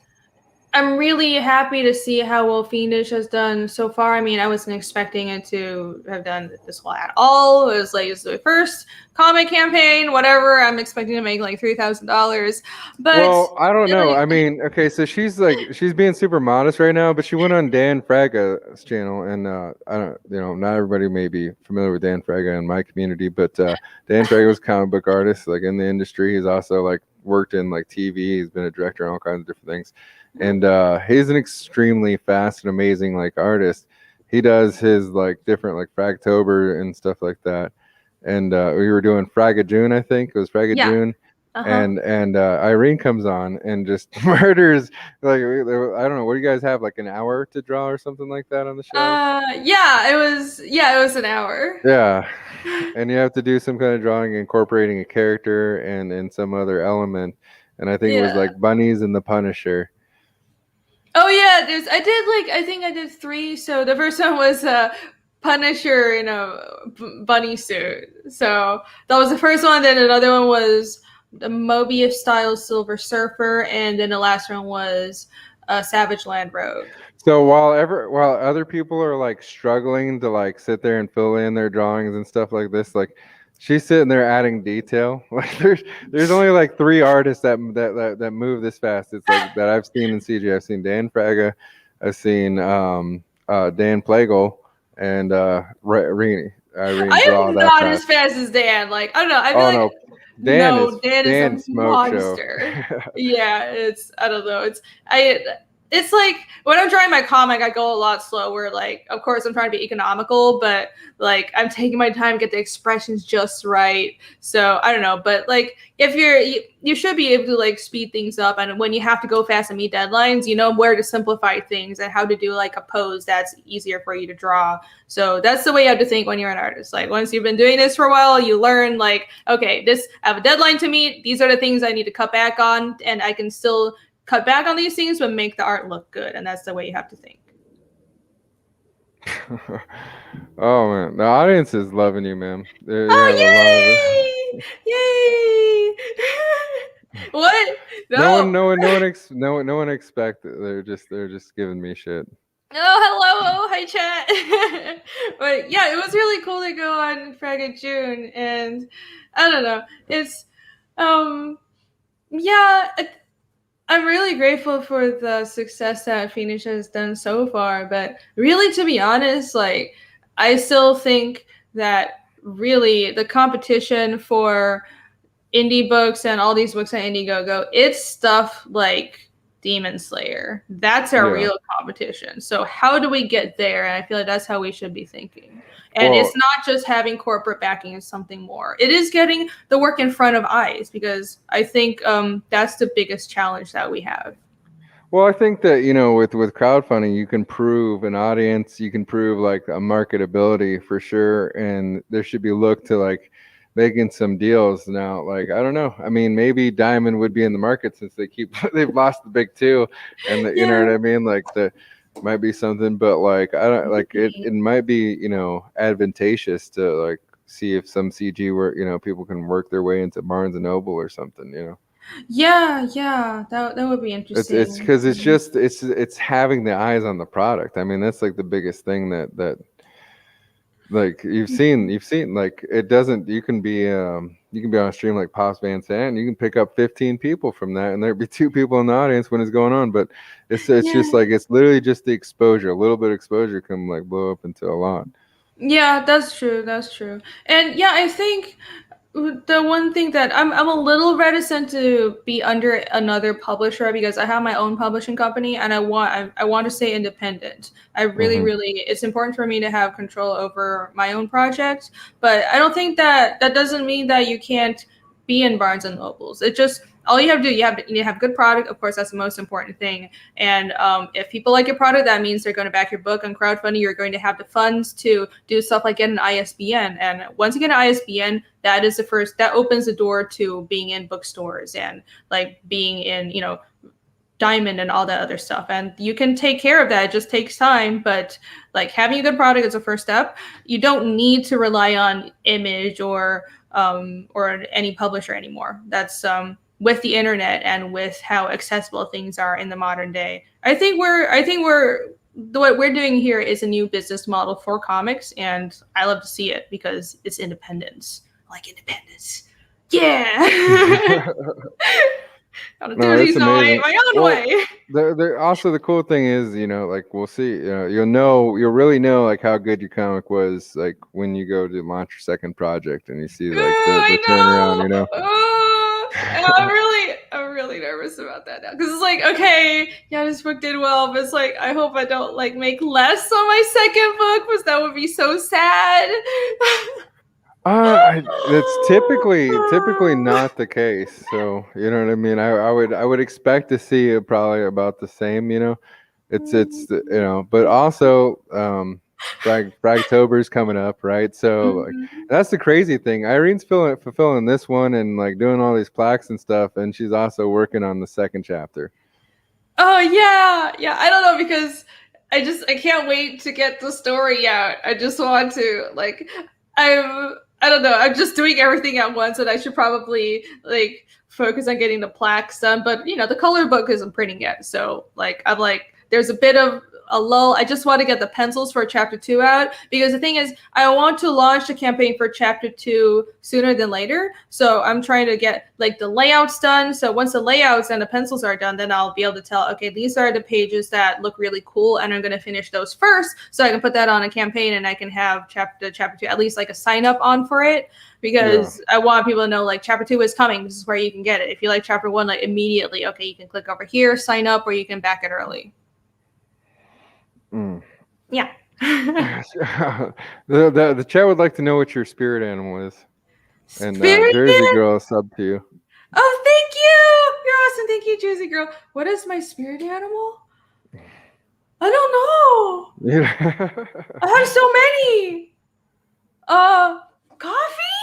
I'm really happy to see how well Feindish has done so far. I mean, I wasn't expecting it to have done this well at all. It was like it's the first comic campaign, whatever. I'm expecting to make like $3,000, but Well, I don't know. like, I mean, okay, so she's being super modest right now, but she went on Dan Fraga's channel, and I don't, not everybody may be familiar with Dan Fraga in my community, but Dan Fraga was a comic book artist, like in the industry. He's also like worked in like TV. He's been a director on all kinds of different things, and he's an extremely fast and amazing like artist. He does his like different like Fragtober and stuff like that, and we were doing Fraga June, I think it was Fraga yeah, June, uh-huh. and Irene comes on and just murders. Like, I don't know, what do you guys have, like an hour to draw or something like that on the show? It was an hour. Yeah, and you have to do some kind of drawing incorporating a character and some other element, and I think it was Yeah. like bunnies and the Punisher. Oh yeah, I think I did three. So the first one was Punisher in a bunny suit. So that was the first one. Then another one was the Mobius style Silver Surfer, and then the last one was Savage Land Rogue. So while other people are like struggling to like sit there and fill in their drawings and stuff like this, like she's sitting there adding detail. Like there's only like three artists that move this fast. It's like that I've seen in CG. I've seen Dan Fraga, I've seen Dan Plagle, and Irene I draw am that not as fast. fast as Dan. Like I don't know. I feel Oh like no, no, Dan is a Dan smoke show. monster. Yeah, it's I don't know. It's like when I'm drawing my comic, I go a lot slower. Like, of course, I'm trying to be economical, but like I'm taking my time, get the expressions just right. So I don't know, but like if you should be able to like speed things up, and when you have to go fast and meet deadlines, you know where to simplify things and how to do like a pose that's easier for you to draw. So that's the way you have to think when you're an artist. Like once you've been doing this for a while, you learn like, okay, this I have a deadline to meet. These are the things I need to cut back on, and I can still cut back on these things but make the art look good, and that's the way you have to think. Oh man, the audience is loving you, man. They have a lot of Oh yay! What? no one, No. no one expected. They're just giving me shit. Oh, hello. Hi, chat. But yeah, it was really cool to go on Fragment June, and I don't know. It's, yeah, I'm really grateful for the success that Phoenix has done so far. But really, to be honest, like, I still think that really the competition for indie books and all these books on IndieGoGo, it's stuff like Demon Slayer. That's our Yeah. real competition. So how do we get there? And I feel like that's how we should be thinking. And Well, it's not just having corporate backing, it's something more. It is getting the work in front of eyes, because I think that's the biggest challenge that we have. well, I think that with crowdfunding, you can prove an audience, you can prove like a marketability for sure, and there should be look to like making some deals now. Like, I don't know. I mean, maybe Diamond would be in the market since they've lost the big two, and you know Yeah. what I mean. Like the might be something, but like I don't like it. It might be advantageous to like see if some CG work. People can work their way into Barnes and Noble or something. Yeah, that would be It's interesting. because it's having the eyes on the product. I mean, that's like the biggest thing that like you've seen like it doesn't. You can be on a stream like Pops Van Sant. You can pick up 15 people from that, and there'd be two people in the audience when it's going on. But it's Yeah. just like it's literally just the exposure. A little bit of exposure can like blow up into a lot. Yeah, that's true. That's true. And yeah, I think The one thing that I'm a little reticent to be under another publisher because I have my own publishing company and I want to stay independent. I really Mhm. really it's important for me to have control over my own projects, but I don't think that doesn't mean that you can't be in Barnes and Nobles. It just all you have to do you need to have good product. Of course, that's the most important thing. And if people like your product, that means they're going to back your book on crowdfunding. You're going to have the funds to do stuff like get an ISBN. And once you get an ISBN, that is the first that opens the door to being in bookstores and like being in Diamond and all that other stuff. And you can take care of that. It just takes time, but like having a good product is a first step. You don't need to rely on Image or any publisher anymore. That's with the internet and with how accessible things are in the modern day. I think we're what we're doing here is a new business model for comics, and I love to see it because it's independence. I like independence. Yeah. I want to No, do it's these amazing. my own Well, way. also the cool thing is, like we'll see, you'll really know like how good your comic was, like when you go to launch your second project and you see like the turnaround, I know. And I'm really nervous about that now because it's like, okay, yeah, this book did well, but it's like I hope I don't like make less on my second book because that would be so sad. It's typically not the case. So you know what I mean. I would expect to see it probably about the same. But also Fragtober's coming up, right? So like that's the crazy thing. Irene's fulfilling this one and like doing all these plaques and stuff, and she's also working on the second chapter. Oh yeah. I don't know because I can't wait to get the story out. I just want to like I don't know. I'm just doing everything at once, and I should probably like focus on getting the plaques done. But the color book isn't printing yet, so like I'm like there's a bit of a lull. I just want to get the pencils for chapter 2 out because the thing is I want to launch the campaign for chapter 2 sooner than later. So I'm trying to get like the layouts done. So once the layouts and the pencils are done, then I'll be able to tell, okay, these are the pages that look really cool and I'm going to finish those first so I can put that on a campaign and I can have chapter 2 at least like a sign up on for it because I want people to know like chapter 2 is coming. This is where you can get it. If you like chapter 1, like immediately, okay, you can click over here, sign up, or you can back it early. Yeah. the chat would like to know what your spirit animal is. And Spirit Jersey animal? Girl sub to you. Oh, thank you. You're awesome. Thank you, Jersey Girl. What is my spirit animal? I don't know. Yeah. I have so many. Coffee?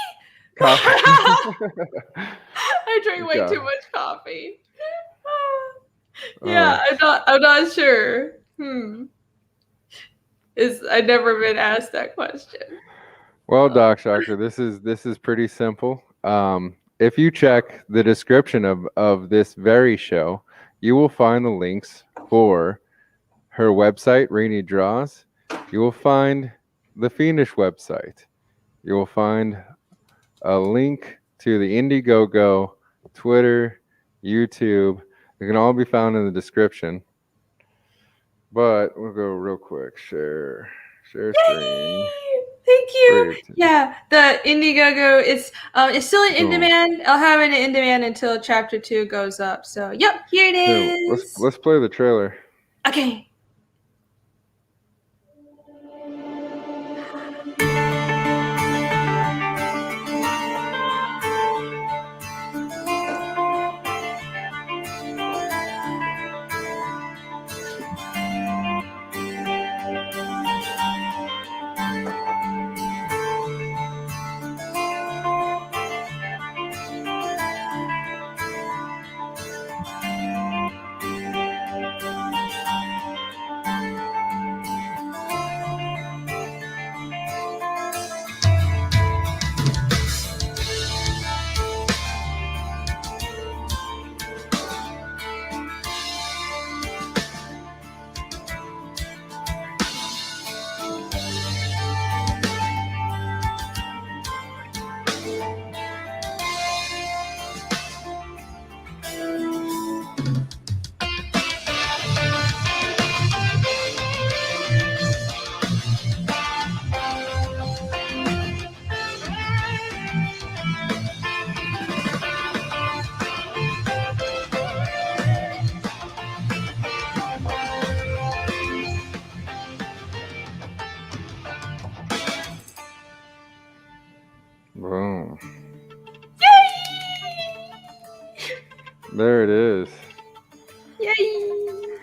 I drink way too much coffee. Yeah, I'm not sure. I've never been asked that question. Well, Doc Shocker, this is pretty simple. If you check the description of this very show, you will find the links for her website, Rainy Draws. You will find the Feindish website. You will find a link to the IndieGoGo, Twitter, YouTube. They can all be found in the description. But we'll go real quick. Share screen. Thank you. Yeah, the IndieGoGo it's still in demand. I'll have it in demand until chapter 2 goes up. So yep, here it is. Let's play the trailer. Okay. Boom. Yay! There it is. Yay!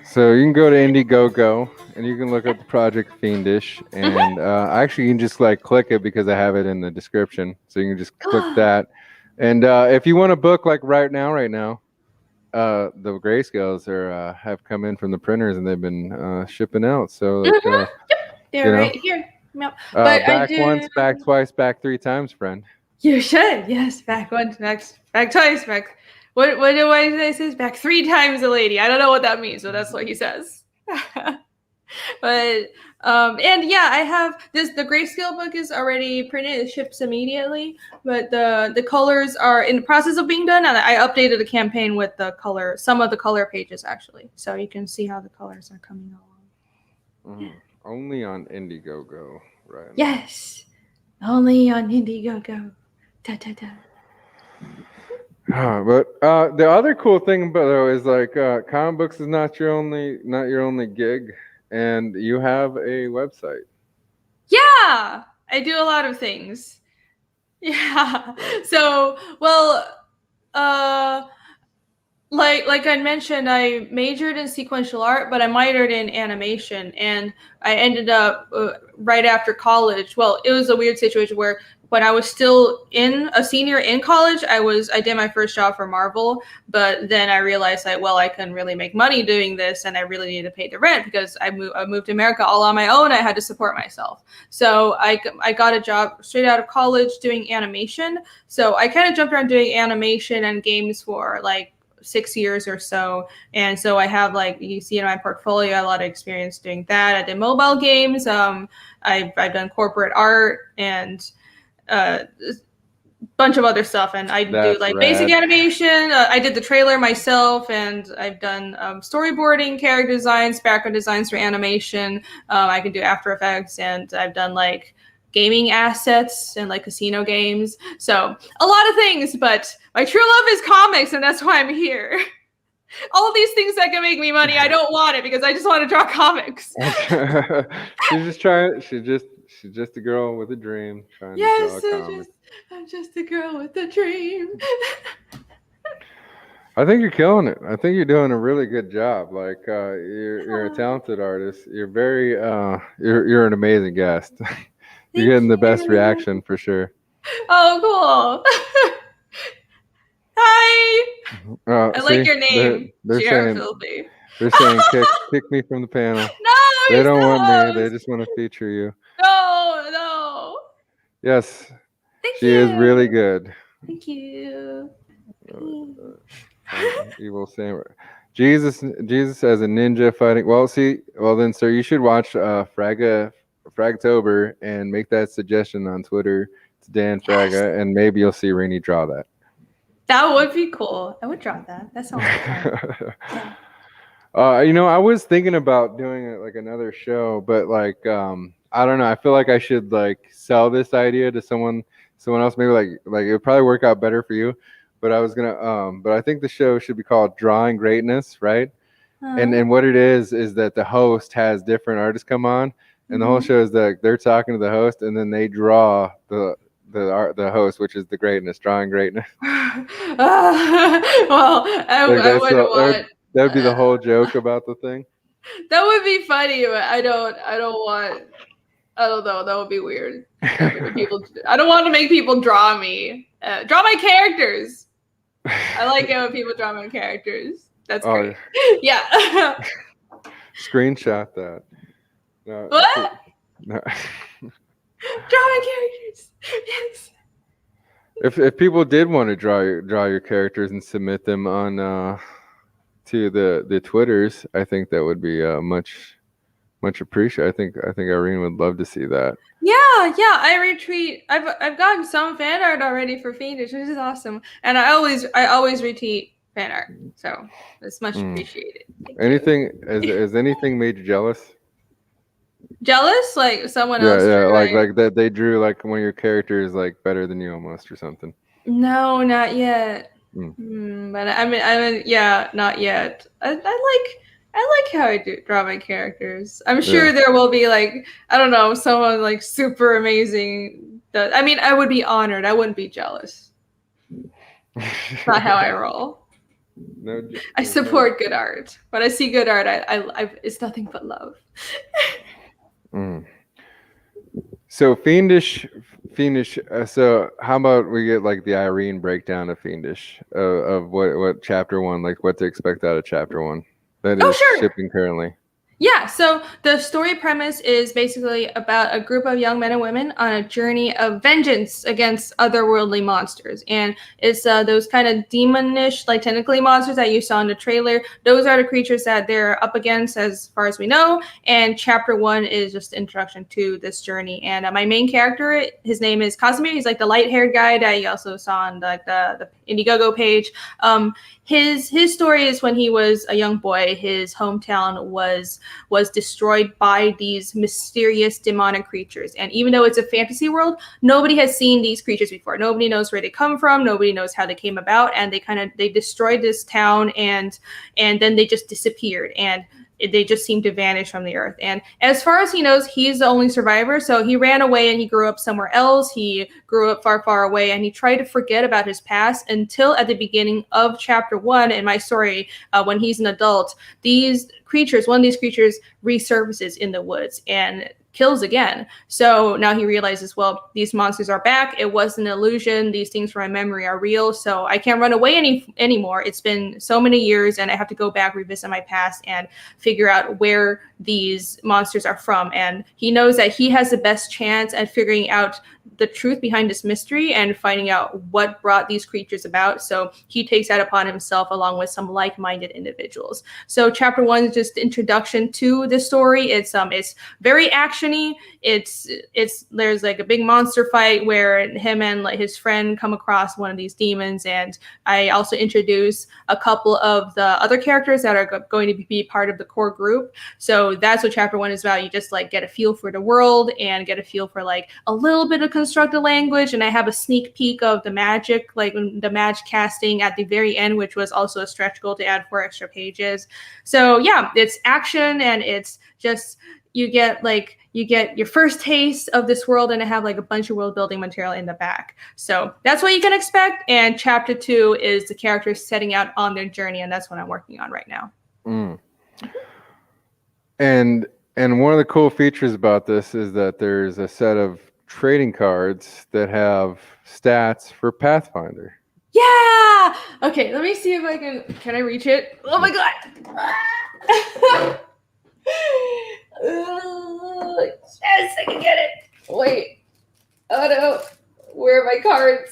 So you can go to IndieGoGo and you can look up the project Feindish, and actually you can just like click it because I have it in the description. So you can just click that. And if you want a book like right now, the grayscales are have come in from the printers and they've been shipping out. So like, Yep, they're right here. Yep. But back once, back twice, back 3 times, friend. You should. Yes, back once, back twice, back. What do I say? Back 3 times a lady. I don't know what that means, but that's what he says. But and yeah, I have this. The grayscale book is already printed. It ships immediately, but the colors are in the process of being done, and I updated the campaign with the color, some of the color pages actually, so you can see how the colors are coming along. Only on IndieGoGo, right? Yes, only on IndieGoGo. Da da da. But the other cool thing about though is like comic books is not your only gig, and you have a website. Yeah, I do a lot of things. Yeah. So, well, like I mentioned, I majored in sequential art, but I minored in animation, and I ended up right after college. Well, it was a weird situation where when I was still a senior in college, I did my first job for Marvel, but then I realized that I couldn't really make money doing this, and I really needed to pay the rent because I moved to America all on my own. I had to support myself, so I got a job straight out of college doing animation. So I kind of jumped around doing animation and games for like 6 years or so, and so I have, like you see in my portfolio, a lot of experience doing that. I did mobile games. I've done corporate art and a bunch of other stuff, and I do like basic animation. I did the trailer myself, and I've done storyboarding, character designs, background designs for animation. I can do After Effects, and I've done like gaming assets and like casino games. So a lot of things, but my true love is comics, and that's why I'm here. All these things that can make me money, I don't want it because I just want to draw comics. She's just a girl with a dream trying yes, to draw comics. I'm just a girl with a dream. I think you're killing it. I think you're doing a really good job. Like you're a talented artist. You're very you're an amazing guest. You're getting the best reaction for sure. Oh, cool. Hi. I like your name. They're saying kick me from the panel. No, they don't want me. They just want to feature you. No. Yes. Thank she you. is really good. Thank you. Evil samurai. Jesus as a ninja fighting. Well, then, sir, you should watch Fragtober and make that suggestion on Twitter to Dan Fraga, and maybe you'll see Irene draw that. That would be cool. I would draw that. That sounds fun. Yeah. I was thinking about doing like another show, but like I don't know. I feel like I should like sell this idea to someone else. Maybe like it would probably work out better for you. But I was gonna but I think the show should be called Drawing Greatness, right? And what it is that the host has different artists come on, and the whole show is that they're talking to the host, and then they draw the host, which is the greatness, drawing greatness. Well, I wouldn't want. That would be the whole joke about the thing. That would be funny, but I don't want. I don't know. That would be weird. I don't want to make people draw me. Draw my characters. I like it when people draw my characters. That's great. Yeah. Screenshot that. No, what? No. Draw my characters. Yes. If people did want to draw your characters and submit them on to the Twitters, I think that would be much appreciated. I think Irene would love to see that. Yeah, I retweet. I've gotten some fan art already for Feindish, which is awesome, and I always retweet fan art, so it's much appreciated. Has anything made you jealous? Jealous, like someone else? Yeah, like that they drew like one of your characters like better than you almost or something. No, not yet. But I mean, yeah, not yet. I like how I draw my characters. I'm sure there will be like, I don't know, someone like super amazing I mean, I would be honored. I wouldn't be jealous. Not how I roll. I support good art. When I see good art, I it's nothing but love. So Fiendish. So how about we get like the Irene breakdown of Fiendish of what chapter 1, like what to expect out of chapter 1 that is shipping currently. Yeah, so the story premise is basically about a group of young men and women on a journey of vengeance against otherworldly monsters. And it's those kind of demonish, like technically monsters that you saw in the trailer. Those are the creatures that they're up against as far as we know. And chapter 1 is just the introduction to this journey. And my main character, his name is Casimir. He's like the light-haired guy that you also saw on the IndieGoGo page. His story is when he was a young boy, his hometown was destroyed by these mysterious demonic creatures. And even though it's a fantasy world, nobody has seen these creatures before. Nobody knows where they come from. Nobody knows how they came about. And they destroyed this town and then they just disappeared. And they just seem to vanish from the earth. And as far as he knows, he's the only survivor. So he ran away and he grew up somewhere else. He grew up far, far away, and he tried to forget about his past until at the beginning of chapter 1 in my story, when he's an adult, one of these creatures resurfaces in the woods and kills again. So now he realizes, well, these monsters are back. It was an illusion. These things from my memory are real. So I can't run away anymore. It's been so many years and I have to go back, revisit my past and figure out where these monsters are from. And he knows that he has the best chance at figuring out the truth behind this mystery and finding out what brought these creatures about. So he takes that upon himself along with some like-minded individuals. So chapter 1 is just the introduction to the story. It's very actiony. There's like a big monster fight where him and like his friend come across one of these demons, and I also introduce a couple of the other characters that are going to be part of the core group. So that's what chapter 1 is about. You just like get a feel for the world and get a feel for like a little bit of constructed language, and I have a sneak peek of the magic, like the magic casting at the very end, which was also a stretch goal to add 4 extra pages. So yeah, it's action, and it's just you get your first taste of this world, and I have like a bunch of world building material in the back. So that's what you can expect. And chapter 2 is the characters setting out on their journey, and that's what I'm working on right now. And one of the cool features about this is that there's a set of trading cards that have stats for Pathfinder. Yeah. Okay, let me see if I can I reach it? Oh my god. Yes, I can get it. Wait. Oh no. Where are my cards?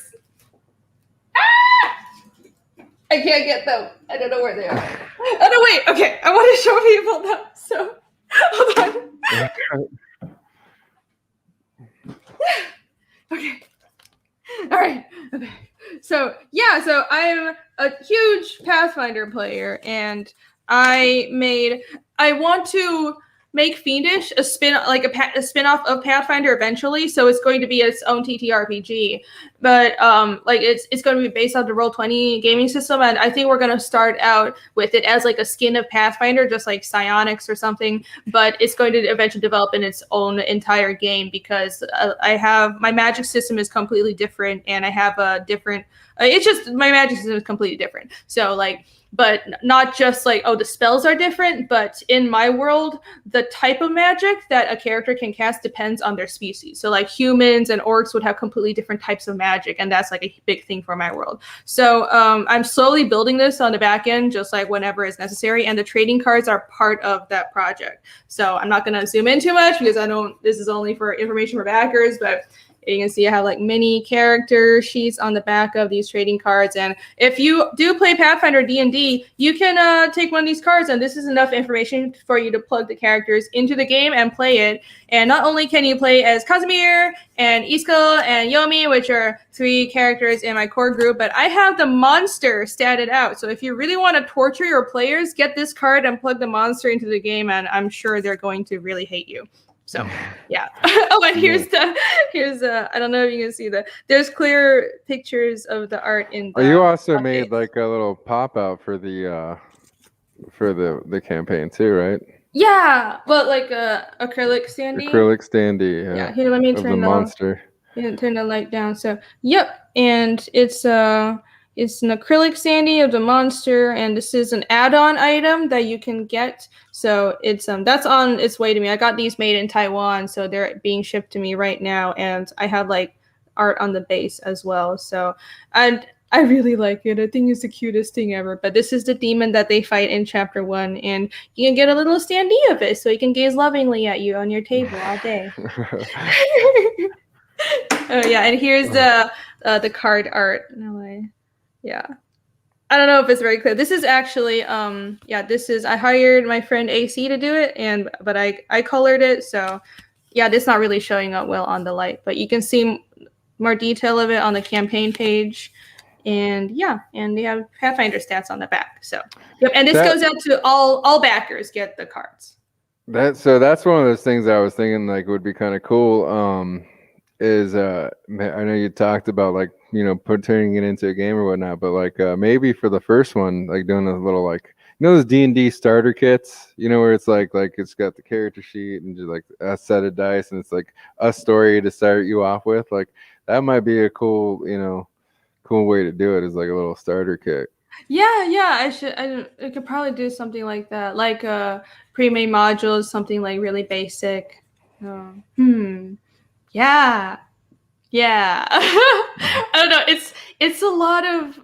I can't get them. I don't know where they are. Oh no, wait. Okay, I want to show people them. So hold on. Okay. All right. Okay. So yeah, so I'm a huge Pathfinder player, and I want to make Feindish a spin-off of Pathfinder eventually. So it's going to be its own TTRPG, but it's going to be based on the Roll20 gaming system, and I think we're going to start out with it as like a skin of Pathfinder, just like Psionics or something. But it's going to eventually develop in its own entire game because my magic system is completely different, and I have a different. It's just my magic system is completely different. So like. But not just like, oh, the spells are different, but in my world, the type of magic that a character can cast depends on their species. So like humans and orcs would have completely different types of magic, and that's like a big thing for my world. So I'm slowly building this on the back end, just like whenever is necessary, and the trading cards are part of that project. So I'm not going to zoom in too much because this is only for information for backers, but you can see I have like mini character sheets on the back of these trading cards. And if you do play Pathfinder D&D, you can take one of these cards, and this is enough information for you to plug the characters into the game and play it. And not only can you play as Casimir and Iskal and Yomi, which are 3 characters in my core group, but I have the monster statted out. So if you really want to torture your players, get this card and plug the monster into the game, and I'm sure they're going to really hate you. So yeah. Oh, and here's I don't know if you can see there's clear pictures of the art in the you also updates. made like a little pop out for the campaign too, right? Yeah, but like a acrylic standee. Acrylic standee. Yeah, here, let me turn the monster. didn't turn the light down. So yep, and it's an acrylic sandy of the monster, and this is an add-on item that you can get. So it's that's on its way to me. I got these made in Taiwan, so they're being shipped to me right now, and I have like art on the base as well. So and I really like it. I think it's the cutest thing ever. But this is the demon that they fight in chapter 1, and you can get a little standee of it, so he can gaze lovingly at you on your table all day. Oh yeah, and here's the card art. Yeah. I don't know if it's very clear. This is actually I hired my friend AC to do it, but I colored it, so yeah, this is not really showing up well on the light, but you can see more detail of it on the campaign page. And yeah, and they have Pathfinder stats on the back. So yep, and this goes out to all backers get the cards. That's one of those things I was thinking like would be kind of cool. Is I know you talked about like, you know, turning it into a game or whatnot, but like maybe for the first one, like doing a little like, you know, those D&D starter kits, you know, where it's like it's got the character sheet and just like a set of dice and it's like a story to start you off with. Like that might be a cool way to do it, is like a little starter kit. Yeah, I could probably do something like that, like pre-made modules, something like really basic. Yeah. I don't know. It's a lot of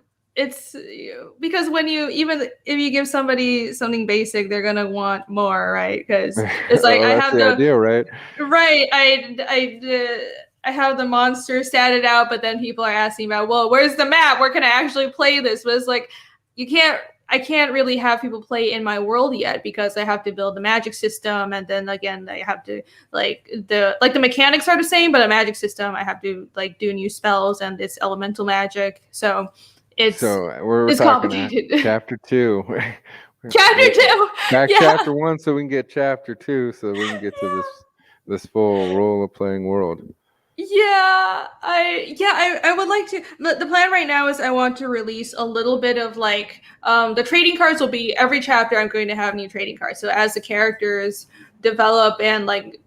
because when if you give somebody something basic, they're gonna want more, right? Because it's like well, that's the idea, right? Right. I have the monster statted out, but then people are asking about, well, where's the map? Where can I actually play this? But it's like I can't really have people play in my world yet because I have to build the magic system, and then again I have to the mechanics are the same, but a magic system I have to like do new spells and it's elemental magic. So it's complicated. Chapter 2. Chapter 2. Chapter 1 so we can get chapter 2 so we can get to this full role-playing world. Yeah, I would like to. The plan right now is I want to release a little bit of like the trading cards will be every chapter. I'm going to have new trading cards. So as the characters develop and like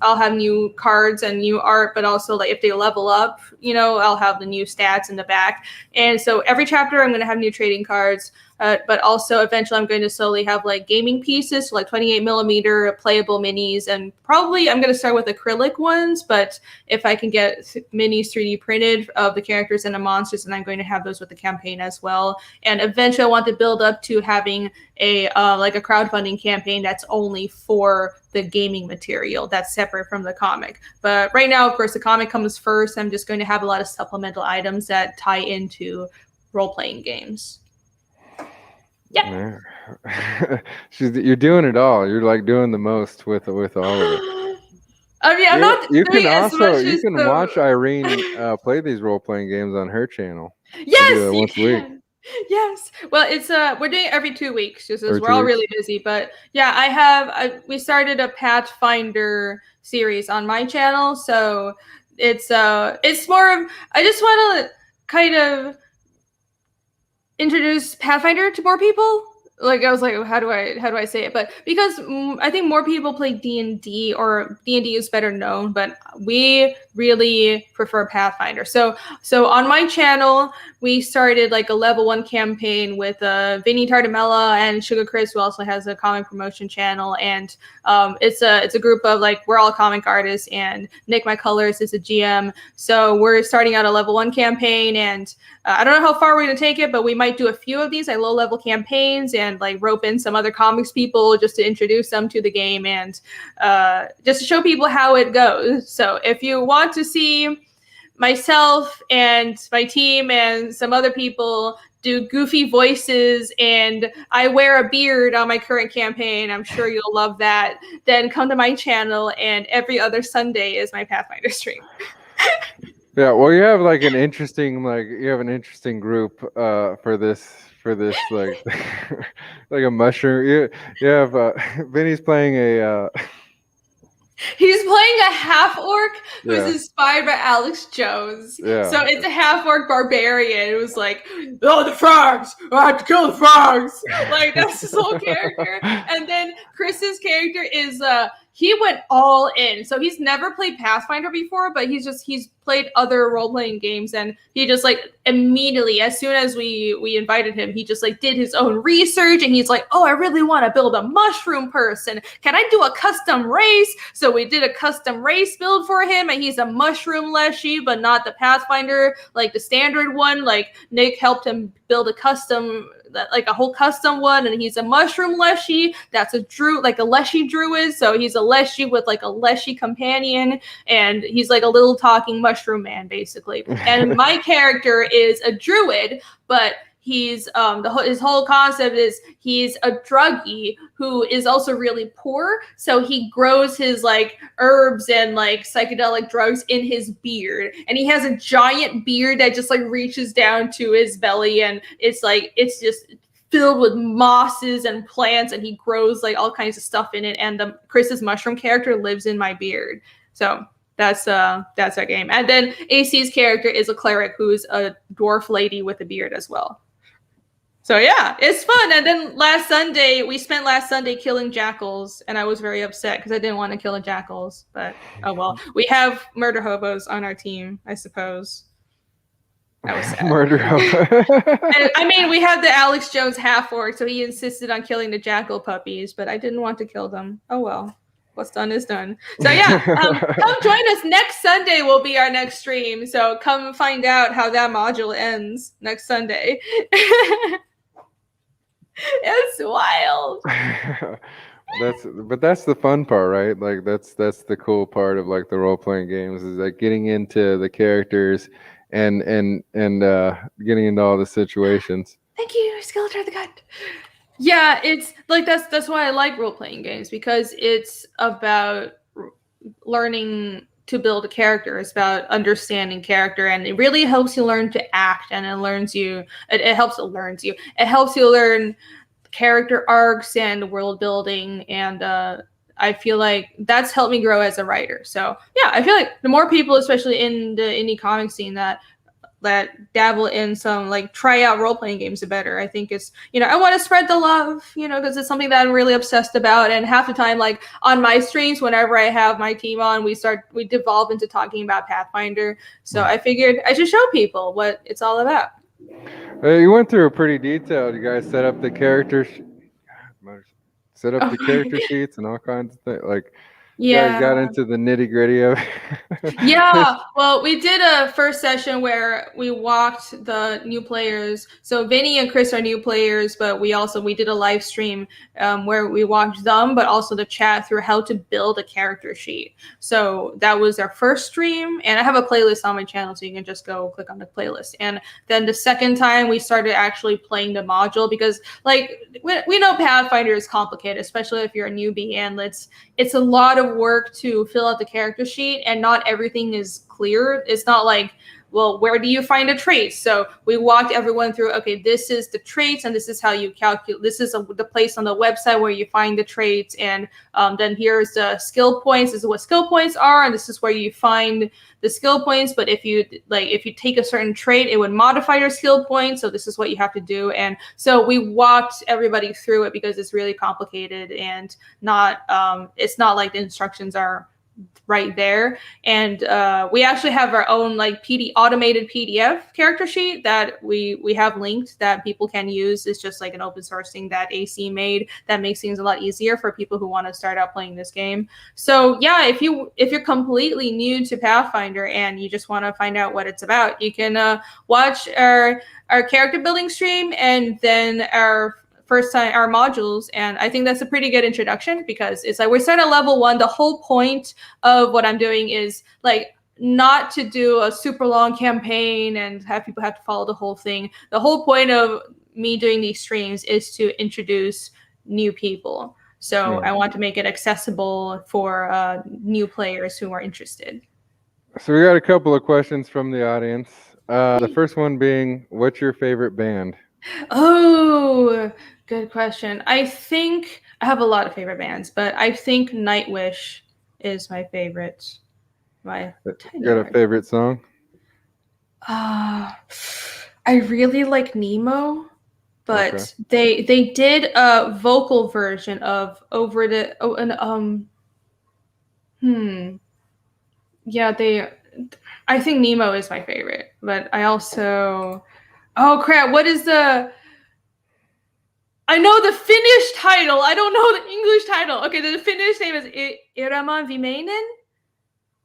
I'll have new cards and new art, but also like if they level up, you know, I'll have the new stats in the back. And so every chapter I'm going to have new trading cards. But also eventually I'm going to slowly have like gaming pieces, so like 28 millimeter playable minis, and probably I'm going to start with acrylic ones, but if I can get minis 3D printed of the characters and the monsters, then I'm going to have those with the campaign as well. And eventually I want to build up to having a crowdfunding campaign that's only for the gaming material that's separate from the comic. But right now, of course, the comic comes first. I'm just going to have a lot of supplemental items that tie into role-playing games. Yeah. You're doing it all. You're like doing the most with all of it. I mean, I'm not. You can watch Irene play these role-playing games on her channel. Yes, once a week. Yes. Well, it's we're doing it every 2 weeks just as we're all really busy. But yeah, we started a Pathfinder series on my channel, so it's more of I just want to kind of introduce Pathfinder to more people. Like I was like, how do I say it? But because I think more people play D&D, or D&D is better known, but we really prefer Pathfinder. So on my channel, we started like a level 1 campaign with Vinny Tardamella and Sugar Chris, who also has a comic promotion channel. And it's a group of like, we're all comic artists, and Nick My Colors is a GM. So we're starting out a level 1 campaign, and I don't know how far we're going to take it, but we might do a few of these like low level campaigns and like rope in some other comics people just to introduce them to the game and just to show people how it goes. So if you want to see myself and my team and some other people do goofy voices and I wear a beard on my current campaign, I'm sure you'll love that. Then come to my channel, and every other Sunday is my Pathfinder stream. Yeah, well, you have an interesting group for this like like a mushroom. You have Vinny's playing a. He's playing a half-orc who's inspired by Alex Jones. Yeah. So it's a half-orc barbarian who's like, oh, the frogs! I have to kill the frogs! Like, that's his whole character. And then Chris's character is, he went all in. So he's never played Pathfinder before, but he's played other role-playing games, and he just like immediately, as soon as we invited him, he just like did his own research, and he's like, oh, I really want to build a mushroom person. Can I do a custom race? So we did a custom race build for him, and he's a mushroom leshy, but not the Pathfinder, like the standard one. Like Nick helped him build a custom, like a whole custom one, and he's a mushroom leshy. That's a druid, like a leshy druid. So he's a leshy with like a leshy companion, and he's like a little talking mushroom man, basically. And my character is a druid, but he's his whole concept is he's a druggie who is also really poor, so he grows his like herbs and like psychedelic drugs in his beard, and he has a giant beard that just like reaches down to his belly, and it's just filled with mosses and plants, and he grows like all kinds of stuff in it, and the Chris's mushroom character lives in my beard. So that's our game. And then AC's character is a cleric who's a dwarf lady with a beard as well. So yeah, it's fun. And then we spent last Sunday killing jackals, and I was very upset because I didn't want to kill the jackals. But oh well, we have murder hobos on our team, I suppose. That was sad. Murder hobo. I mean, we had the Alex Jones half orc, so he insisted on killing the jackal puppies, but I didn't want to kill them. Oh well. What's done is done. So yeah, come join us next Sunday. Will be our next stream. So come find out how that module ends next Sunday. It's wild. That's the fun part, right? Like that's the cool part of like the role playing games is like getting into the characters and getting into all the situations. Thank you, Skeletor the God. Yeah, it's like that's why I like role-playing games, because it's about learning to build a character. It's about understanding character, and it really helps you learn to act, and it helps you learn character arcs and world building, and I feel like that's helped me grow as a writer. So yeah, I feel like the more people, especially in the indie comic scene, that dabble in some like try out role-playing games, the better. I think it's, I want to spread the love, because it's something that I'm really obsessed about. And half the time, like on my streams, whenever I have my team on, we devolve into talking about Pathfinder. So I figured I should show people what it's all about. You went through a pretty detailed. You guys set up the character sheets and all kinds of things. Like, you guys got into the nitty gritty of it. Yeah, well, we did a first session where we walked the new players. So Vinny and Chris are new players, but we did a live stream where we walked them, but also the chat through how to build a character sheet. So that was our first stream, and I have a playlist on my channel, so you can just go click on the playlist. And then the second time we started actually playing the module, because like we know Pathfinder is complicated, especially if you're a newbie, and it's a lot of work to fill out the character sheet, and not everything is clear. It's not like, well, where do you find a trait? So we walked everyone through, okay, this is the traits, and this is how you calculate. This is the place on the website where you find the traits, and then here's the skill points. This is what skill points are, and this is where you find the skill points. But if you take a certain trait, it would modify your skill points. So this is what you have to do. And so we walked everybody through it, because it's really complicated, and it's not like the instructions are right there. And we actually have our own like automated PDF character sheet that we have linked that people can use. It's just like an open source thing that AC made that makes things a lot easier for people who want to start out playing this game. So yeah, if you're completely new to Pathfinder and you just want to find out what it's about, you can watch our character building stream, and then our modules. And I think that's a pretty good introduction, because it's like we're starting at level 1. The whole point of what I'm doing is like not to do a super long campaign and have people have to follow the whole thing. The whole point of me doing these streams is to introduce new people. So I want to make it accessible for new players who are interested. So we got a couple of questions from the audience. The first one being, what's your favorite band? Oh, good question. I think I have a lot of favorite bands, but I think Nightwish is my favorite. You got a favorite song? I really like Nemo, but they did a vocal version of Yeah, I think Nemo is my favorite, but I also. Oh crap! What is the? I know the Finnish title. I don't know the English title. Okay, the Finnish name is Iraman Vimeinen.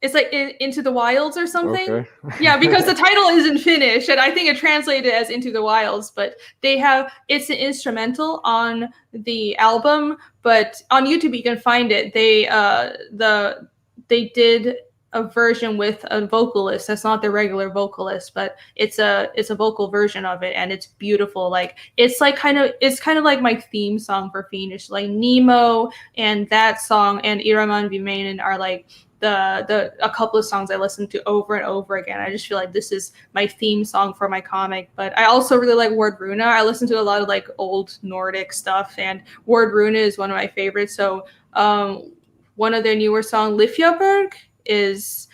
It's like Into the Wilds or something. Okay. Yeah, because the title is in Finnish, and I think it translated as Into the Wilds. But it's an instrumental on the album, but on YouTube you can find it. They did a version with a vocalist that's not the regular vocalist, but it's a vocal version of it, and it's beautiful. Like it's kind of like my theme song for Feindish. Like Nemo and that song and Iraman Vimeinen are like a couple of songs I listen to over and over again. I just feel like this is my theme song for my comic. But I also really like Word Runa. I listen to a lot of like old Nordic stuff, and Word Runa is one of my favorites. So one of their newer songs, Lifjaberg, is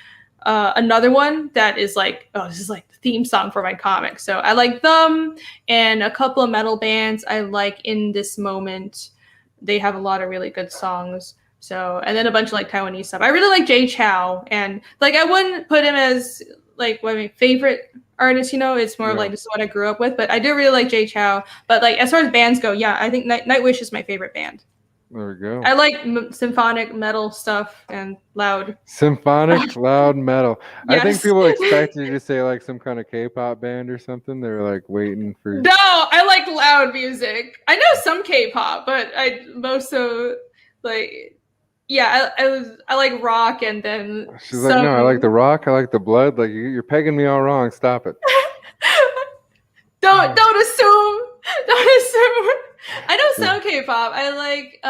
another one that is like, oh, this is like the theme song for my comic. So I like them, and a couple of metal bands I like in this moment. They have a lot of really good songs. So, and then a bunch of like Taiwanese stuff. I really like Jay Chou, and like I wouldn't put him as like one of my favorite artists. It's more of like this is what I grew up with. But I do really like Jay Chou. But like as far as bands go, yeah, I think Nightwish is my favorite band. There we go. I like symphonic metal stuff and loud. Symphonic, loud metal. Yes. I think people expect you to say like some kind of K-pop band or something. They're like waiting for. No, I like loud music. I know some K-pop, but I most of like. Yeah, I like rock, and then she's like, no, I like the rock, I like the blood. Like you're pegging me all wrong. Stop it. Don't assume. Don't assume. I know some K-pop. I like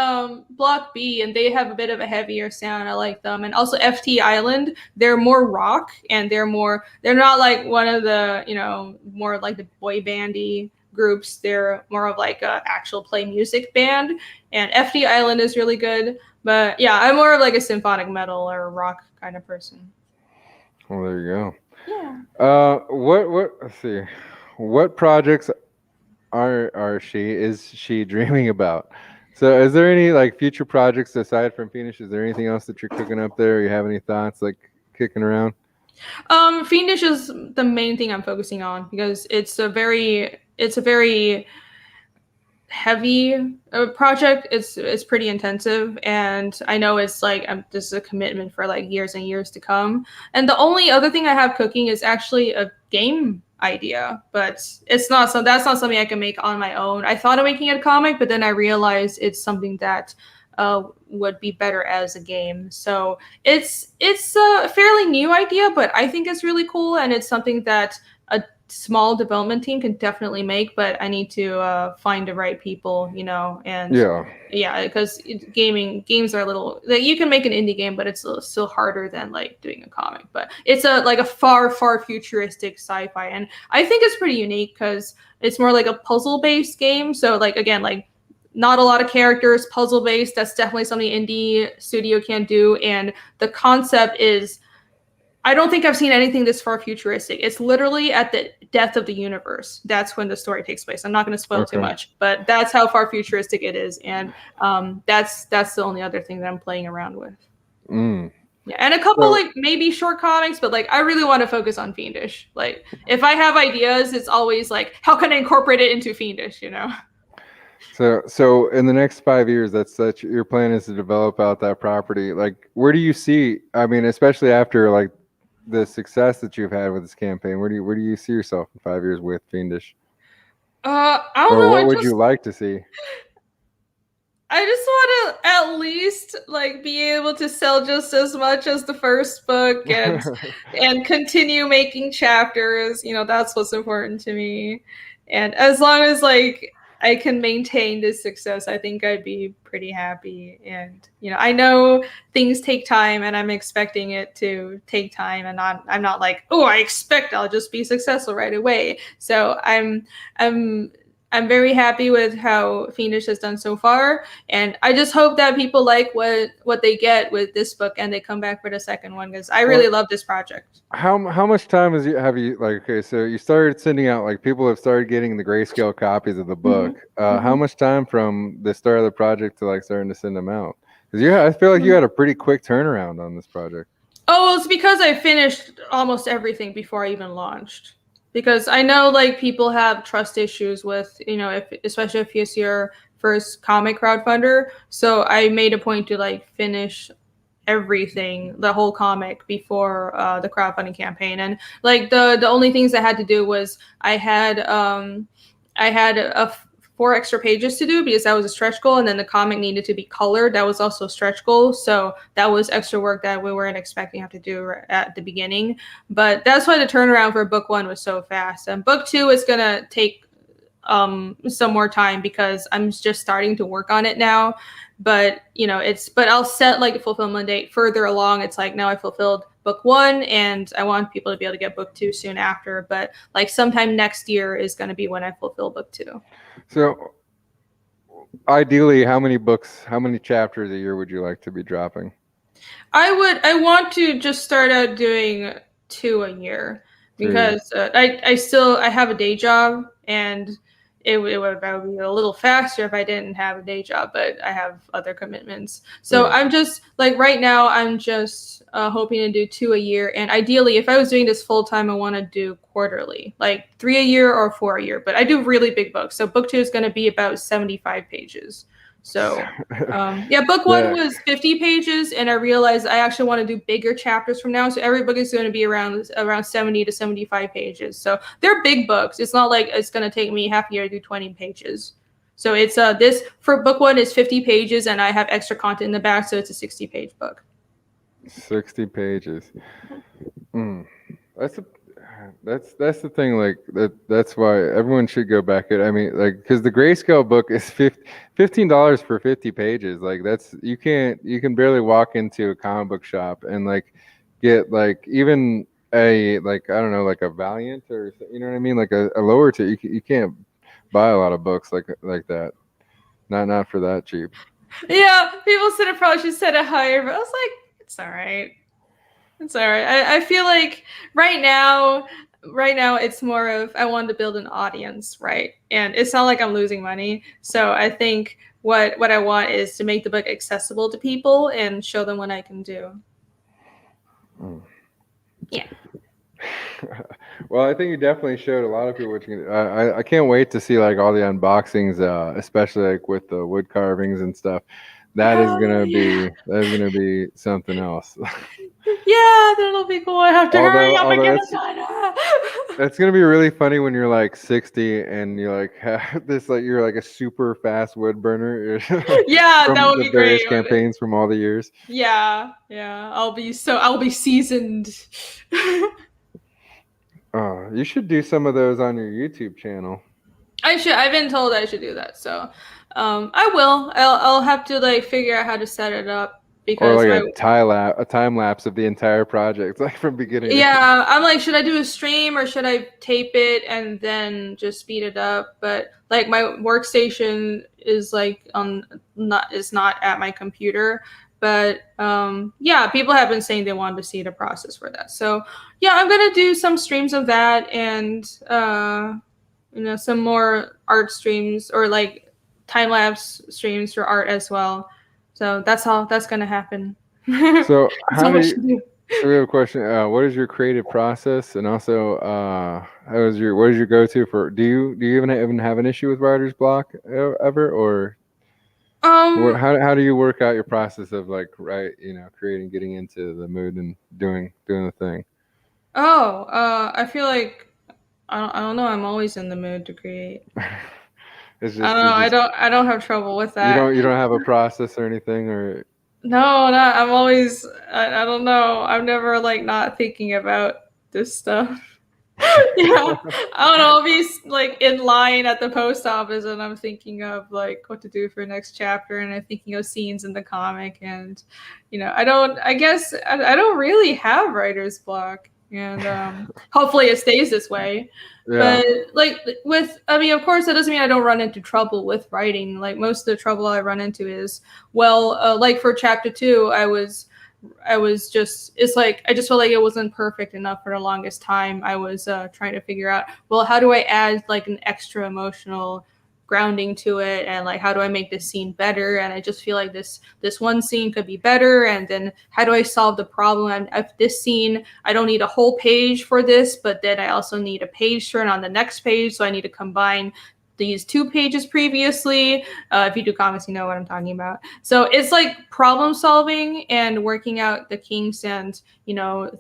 Block B, and they have a bit of a heavier sound. I like them, and also FT Island. They're more rock, and they're not like one of the more like the boy bandy groups. They're more of like a actual play music band, and FT Island is really good. But yeah, I'm more of like a symphonic metal or rock kind of person. Well, there you go. Yeah. What? Let's see. What projects is she dreaming about? So, is there any like future projects aside from Feindish? Is there anything else that you're cooking up there? You have any thoughts like kicking around? Feindish is the main thing I'm focusing on because it's a very heavy project. It's pretty intensive, and I know it's like this is a commitment for like years and years to come. And the only other thing I have cooking is actually a game idea, but that's not something I can make on my own. I thought of making it a comic, but then I realized it's something that would be better as a game. So it's a fairly new idea, but I think it's really cool, and it's something that a small development team can definitely make, but I need to find the right people, and because games are a little like, you can make an indie game, but it's still harder than like doing a comic. But it's like a far futuristic sci-fi, and I think it's pretty unique because it's more like a puzzle based game. So like again, like not a lot of characters, puzzle based. That's definitely something indie studio can do, and the concept is, I don't think I've seen anything this far futuristic. It's literally at the death of the universe. That's when the story takes place. I'm not going to spoil too much, but that's how far futuristic it is, and that's the only other thing that I'm playing around with. Yeah, and a couple like maybe short comics, but like I really want to focus on Feindish. Like if I have ideas, it's always like, how can I incorporate it into Feindish? So in the next 5 years, your plan is to develop out that property. Like, where do you see? I mean, especially after like the success that you've had with this campaign, where do you see yourself in 5 years with Feindish? I don't know. What would you like to see? I just want to at least like be able to sell just as much as the first book, and and continue making chapters. That's what's important to me. And as long as like I can maintain this success, I think I'd be pretty happy. And I know things take time, and I'm expecting it to take time, and I'm not like, oh, I expect I'll just be successful right away. So I'm very happy with how Feindish has done so far, and I just hope that people like what they get with this book, and they come back for the second one, because I really love this project. How much time have you like? Okay, so you started sending out, like, people have started getting the grayscale copies of the book. How much time from the start of the project to like starting to send them out? 'Cause I feel like you had a pretty quick turnaround on this project. Oh, it's because I finished almost everything before I even launched. Because I know like people have trust issues with, especially if it's your first comic crowdfunder. So I made a point to like finish everything, the whole comic before the crowdfunding campaign. And like the only things I had to do was I had a 4 extra pages to do because that was a stretch goal, and then the comic needed to be colored. That was also a stretch goal, so that was extra work that we weren't expecting to have to do at the beginning. But that's why the turnaround for book 1 was so fast. And book 2 is gonna take some more time because I'm just starting to work on it now. But but I'll set like a fulfillment date further along. It's like now I fulfilled book 1 and I want people to be able to get book 2 soon after. But like sometime next year is going to be when I fulfill book 2. So ideally, how many chapters a year would you like to be dropping? I want to just start out doing 2 a year because I have a day job, and it would be a little faster if I didn't have a day job, but I have other commitments. So I'm just like right now I'm just hoping to do 2 a year, and ideally if I was doing this full time I want to do quarterly, like 3 a year or 4 a year. But I do really big books, so book 2 is going to be about 75 pages. So book 1 was 50 pages, and I realized I actually want to do bigger chapters from now. So every book is going to be around 70 to 75 pages. So they're big books. It's not like it's going to take me half a year to do 20 pages. So it's this for book 1 is 50 pages, and I have extra content in the back, so it's a 60-page book. 60 pages. That's the thing. Like that's why everyone should go back at. I mean, like because the grayscale book is $15 for 50 pages. Like you can barely walk into a comic book shop and like get like even a like I don't know like a Valiant or you know what I mean, like a lower tier. You can't buy a lot of books like that. Not for that cheap. Yeah, people said it probably should set it higher, but I was like, it's all right. It's all right. I feel like right now it's more of I wanted to build an audience, right? And it's not like I'm losing money. So I think what I want is to make the book accessible to people and show them what I can do. Yeah. Well, I think you definitely showed a lot of people what you can do. I can't wait to see like all the unboxings, especially like with the wood carvings and stuff. That is gonna be something else. Yeah, that'll be cool. I have to hurry up and get it done. That's gonna be really funny when you're like 60 and you're like have this like you're like a super fast wood burner. Yeah, that would be various great. Campaigns from all the years. Yeah. I'll be seasoned. You should do some of those on your YouTube channel. I should. I've been told I should do that, so I will. I'll have to like figure out how to set it up because or like a time lapse of the entire project, like from beginning. Yeah, I'm like, should I do a stream or should I tape it and then just speed it up? But like my workstation is like not at my computer. But people have been saying they wanted to see the process for that. So yeah, I'm gonna do some streams of that and some more art streams or like time lapse streams for art as well. So that's gonna happen. So how do you? So we have a question. What is your creative process, and also what is your go-to for? Do you even have an issue with writer's block ever, or how do you work out your process of like creating, getting into the mood and doing the thing? I feel like I don't know. I'm always in the mood to create. It's just, I don't have trouble with that. You don't have a process or anything, or no, I'm always I don't know. I'm never like not thinking about this stuff. Yeah, I don't know. I'll be like in line at the post office, and I'm thinking of like what to do for next chapter, and I'm thinking of scenes in the comic, and I don't really have writer's block, and hopefully it stays this way. Yeah. But like of course that doesn't mean I don't run into trouble with writing. Like most of the trouble I run into is like for chapter 2, I just felt like it wasn't perfect enough for the longest time. I was trying to figure out, how do I add like an extra emotional grounding to it, and like how do I make this scene better, and I just feel like this one scene could be better, and then how do I solve the problem? And if this scene, I don't need a whole page for this, but then I also need a page turn on the next page, so I need to combine these 2 pages previously. If you do comics, you know what I'm talking about. So it's like problem solving and working out the kinks, and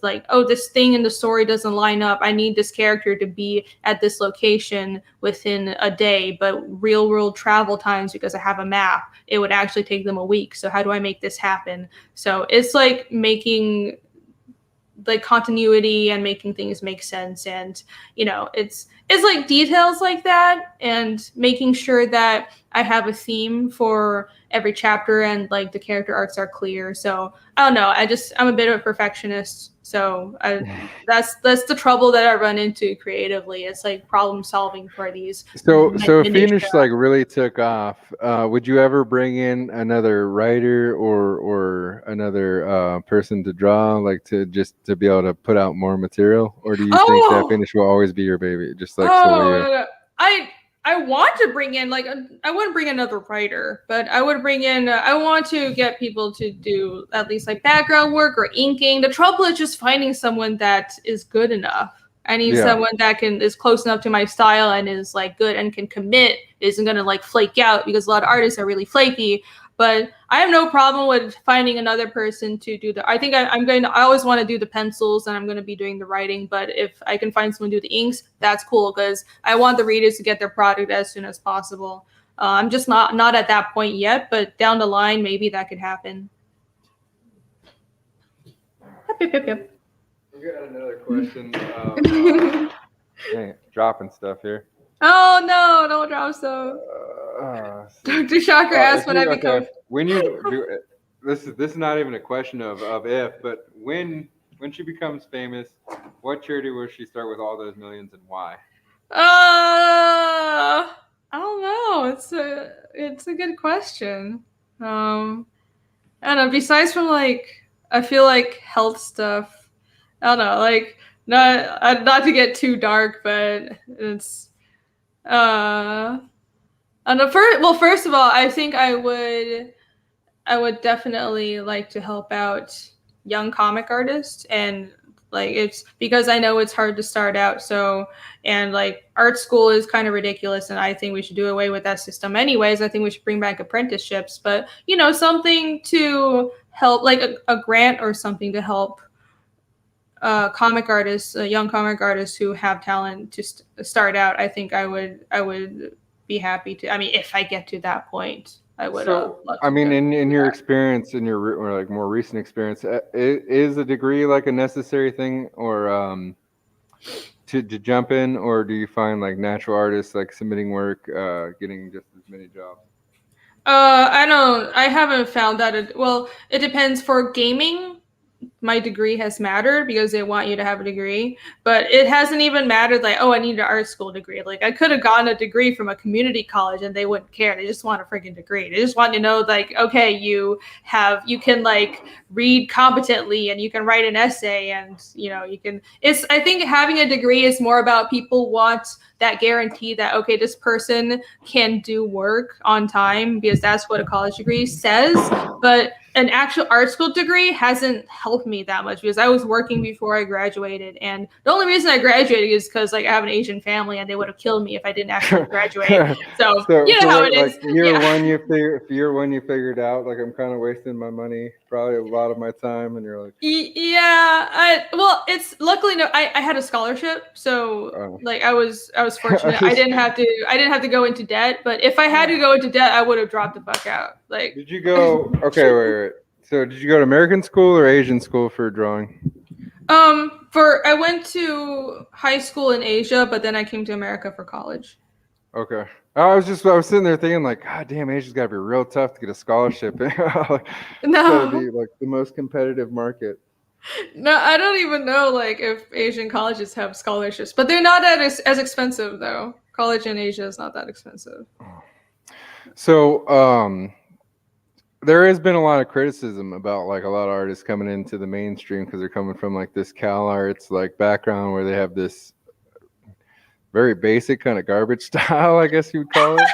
like, oh, this thing in the story doesn't line up. I need this character to be at this location within a day, but real world travel times, because I have a map, it would actually take them a week. So how do I make this happen? So it's like making like continuity and making things make sense, and it's like details like that, and making sure that I have a theme for every chapter, and like the character arcs are clear. So I don't know, I'm a bit of a perfectionist, so that's the trouble that I run into creatively. It's like problem solving for these. So if Feindish like really took off, would you ever bring in another writer or another person to draw, like to be able to put out more material, or do you think that Feindish will always be your baby, just like I want to bring in, like, I wouldn't bring another writer, but I would bring in, I want to get people to do at least like background work or inking. The trouble is just finding someone that is good enough. I need someone that is close enough to my style and is like good and can commit, isn't going to like flake out, because a lot of artists are really flaky. But I have no problem with finding another person to do I think I always want to do the pencils, and I'm going to be doing the writing. But if I can find someone to do the inks, that's cool, because I want the readers to get their product as soon as possible. I'm just not at that point yet, but down the line, maybe that could happen. Yep. We got another question. Dang, dropping stuff here. Oh no! Don't drop stuff. Dr. Shocker asked when I become. When you do this is not even a question of if, but when she becomes famous, what charity will she start with all those millions, and why? I don't know. It's a good question. I don't know. Besides from like, I feel like health stuff. I don't know. Like not to get too dark, but it's. First of all, I think I would definitely like to help out young comic artists, and like it's because I know it's hard to start out. So, and like art school is kind of ridiculous, and I think we should do away with that system anyways. I think we should bring back apprenticeships, but something to help, like a grant or something to help comic artists, young comic artists who have talent to start out. I think I would be happy to. I mean, if I get to that point, I would. So, I mean, in your experience, in your like more recent experience, is a degree like a necessary thing, or to jump in, or do you find like natural artists like submitting work, getting just as many jobs? I haven't found that. It depends. For gaming, my degree has mattered because they want you to have a degree, but it hasn't even mattered like, oh, I need an art school degree. Like I could have gotten a degree from a community college and they wouldn't care. They just want a freaking degree. They just want to know like, okay, you can like read competently and you can write an essay, and you can. I think having a degree is more about people want that guarantee that, okay, this person can do work on time, because that's what a college degree says. But an actual art school degree hasn't helped me that much, because I was working before I graduated, and the only reason I graduated is because like I have an Asian family and they would have killed me if I didn't actually graduate. So you know how it is. Year one you figured out like I'm kind of wasting my money, probably a lot of my time, and you're like, it's luckily no, I had a scholarship, so like I was fortunate. I didn't have to go into debt, but if I had to go into debt, I would have dropped the fuck out. Like, did you go? Okay, wait. So did you go to American school or Asian school for drawing? I went to high school in Asia, but then I came to America for college. Okay. I was sitting there thinking like, God damn, Asia's got to be real tough to get a scholarship. No, it's got to be like the most competitive market. No, I don't even know like if Asian colleges have scholarships, but they're not as expensive though. College in Asia is not that expensive. So, there has been a lot of criticism about like a lot of artists coming into the mainstream because they're coming from like this Cal Arts like background where they have this very basic kind of garbage style, I guess you would call it.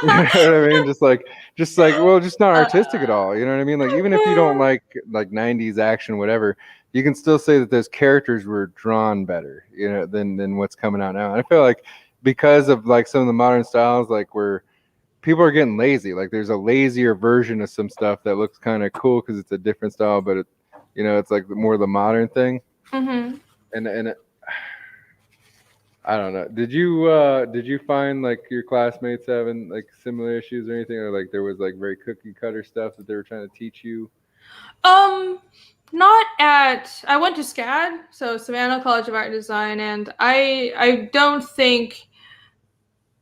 You know what I mean? Well, just not artistic at all. You know what I mean? Like, even if you don't like 90s action, whatever, you can still say that those characters were drawn better, you know, than what's coming out now. And I feel like because of like some of the modern styles, like where people are getting lazy, like there's a lazier version of some stuff that looks kind of cool because it's a different style, but it's like more the modern thing. Mm-hmm. And I don't know. Did you find like your classmates having like similar issues or anything, or like there was like very cookie cutter stuff that they were trying to teach you? Not at. I went to SCAD, so Savannah College of Art and Design, and I don't think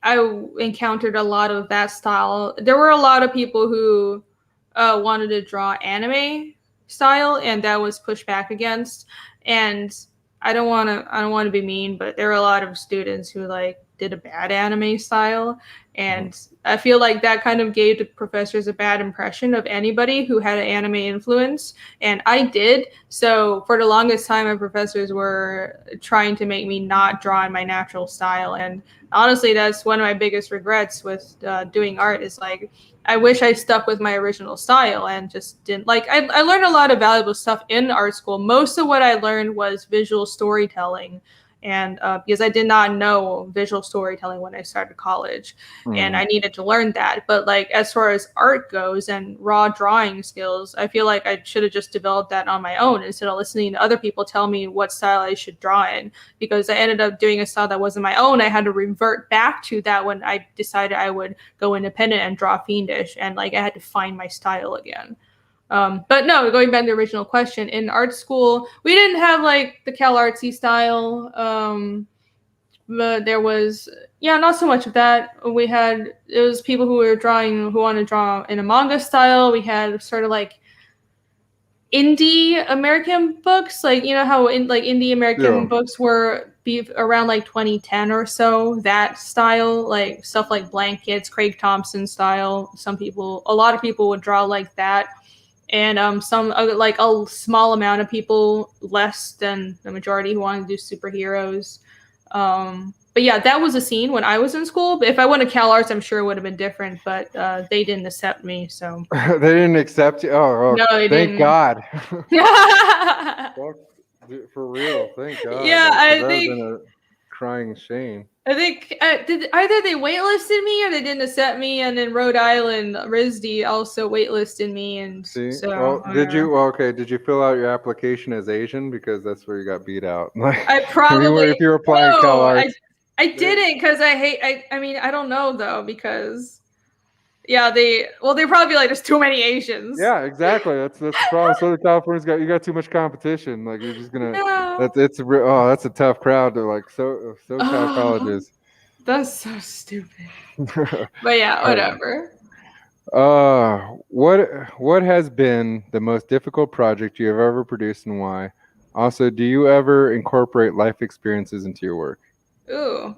I encountered a lot of that style. There were a lot of people who wanted to draw anime style, and that was pushed back against. And I don't want to be mean, but there were a lot of students who like did a bad anime style, and I feel like that kind of gave the professors a bad impression of anybody who had an anime influence, and I did. So for the longest time, my professors were trying to make me not draw in my natural style, and honestly, that's one of my biggest regrets with doing art is like I wish I stuck with my original style and just didn't like I learned a lot of valuable stuff in art school. Most of what I learned was visual storytelling, and because I did not know visual storytelling when I started college, and I needed to learn that. But like as far as art goes and raw drawing skills, I feel like I should have just developed that on my own instead of listening to other people tell me what style I should draw in, because I ended up doing a style that wasn't my own. I had to revert back to that when I decided I would go independent and draw Feindish, and like I had to find my style again. But no, going back to the original question, in art school, we didn't have like the Cal Artsy style. But there was, yeah, not so much of that. It was people who wanted to draw in a manga style. We had sort of like indie American books, like you know how indie American books were around like 2010 or so. That style, like stuff like Blankets, Craig Thompson style. A lot of people would draw like that, and some like a small amount of people, less than the majority, who wanted to do superheroes. But yeah, that was a scene when I was in school. But if I went to Cal Arts, I'm sure it would have been different. But they didn't accept me, so They didn't accept you. No, they thank didn't. God. For real, thank God. Yeah, like, I that think- would have been a crying shame. I think either they waitlisted me or they didn't accept me, and then Rhode Island RISD also waitlisted me, and See, so well, did you fill out your application as Asian, because that's where you got beat out? Like, I probably if you were applying to Cal Arts. I didn't, because I mean I don't know though, because yeah, they probably be like, there's too many Asians. Yeah, exactly. That's the problem. Southern California's got too much competition. Like you're just gonna. No. That's a tough crowd to like. SoCal colleges. That's so stupid. But yeah, whatever. What has been the most difficult project you have ever produced, and why? Also, do you ever incorporate life experiences into your work? Ooh,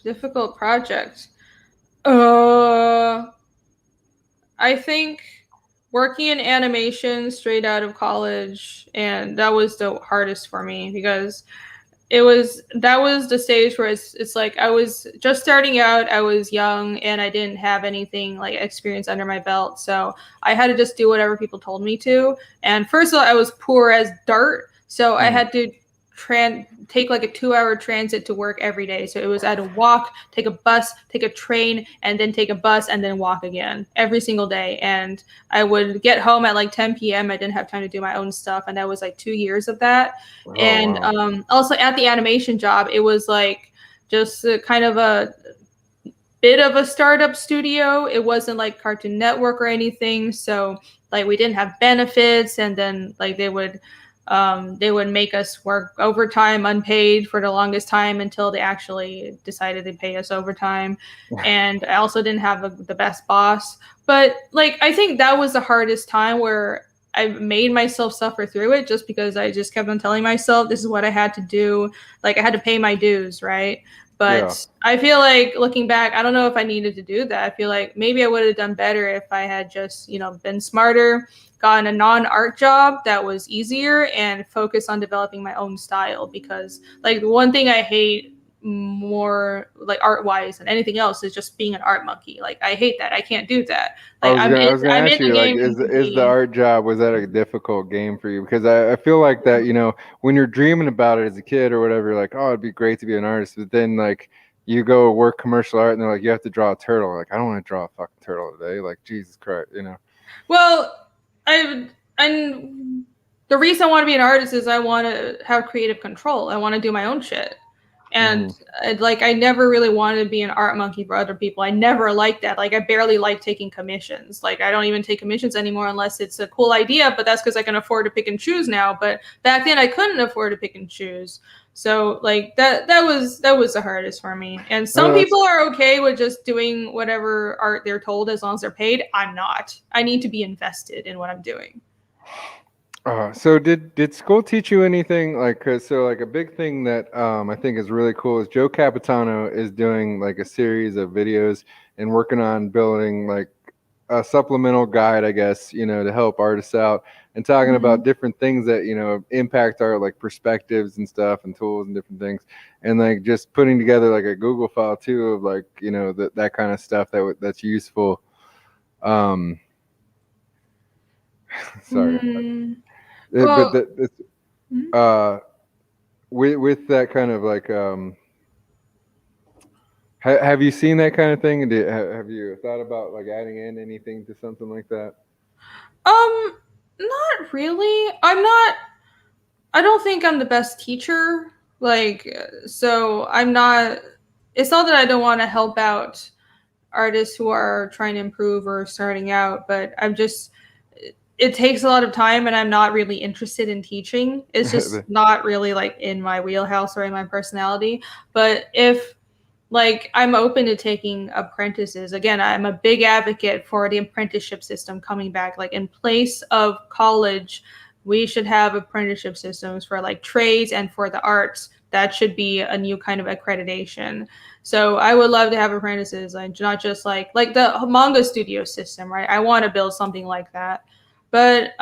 difficult project. I think working in animation straight out of college, and that was the hardest for me, because that was the stage where it's like I was just starting out, I was young, and I didn't have anything like experience under my belt, so I had to just do whatever people told me to. And first of all, I was poor as dirt, so I had to take like a 2-hour transit to work every day. So it was I had to walk, take a bus, take a train, and then take a bus, and then walk again every single day. And I would get home at like 10 p.m. I didn't have time to do my own stuff, and that was like 2 years of that. Wow. Also at the animation job, it was like just kind of a bit of a startup studio. It wasn't like Cartoon Network or anything, so like we didn't have benefits, and then like they would make us work overtime unpaid for the longest time until they actually decided to pay us overtime. And I also didn't have the best boss. But like, I think that was the hardest time, where I made myself suffer through it, just because I just kept on telling myself this is what I had to do. Like I had to pay my dues, right? But I feel like looking back, I don't know if I needed to do that. I feel like maybe I would have done better if I had just, been smarter, gotten a non-art job that was easier, and focused on developing my own style. Because like the one thing I hate more like art wise than anything else is just being an art monkey. Like I hate that. I can't do that. I Like was gonna, I was gonna I'm in ask the you, like, game to is the be. art job, was that a difficult game for you? Because I feel like that, when you're dreaming about it as a kid or whatever, you're like, oh, it'd be great to be an artist, but then like you go work commercial art and they're like, you have to draw a turtle. Like, I don't want to draw a fucking turtle today. Like, Jesus Christ. Well, and the reason I want to be an artist is I want to have creative control. I want to do my own shit. And like I never really wanted to be an art monkey for other people. I never liked that. Like I barely like taking commissions. Like I don't even take commissions anymore unless it's a cool idea, but that's because I can afford to pick and choose now. But back then I couldn't afford to pick and choose. So like that was the hardest for me. And some people are okay with just doing whatever art they're told as long as they're paid. I'm not. I need to be invested in what I'm doing. So did school teach you anything, like, 'cause so like a big thing that I think is really cool is Joe Capitano is doing like a series of videos and working on building like a supplemental guide, I guess, to help artists out and talking about different things that, impact art, like perspectives and stuff and tools and different things. And like just putting together like a Google file too of like, that kind of stuff that's useful. Sorry. Well, With that kind of like, have you seen that kind of thing? And have you thought about like adding in anything to something like that? Not really. I don't think I'm the best teacher. Like, so I'm not. It's not that I don't want to help out artists who are trying to improve or starting out, but I'm just. It takes a lot of time, and I'm not really interested in teaching. It's just not really like in my wheelhouse or in my personality. But if like I'm open to taking apprentices. Again, I'm a big advocate for the apprenticeship system coming back. Like in place of college, we should have apprenticeship systems for like trades and for the arts. That should be a new kind of accreditation. So I would love to have apprentices, like not just like the manga studio system, right? I want to build something like that. But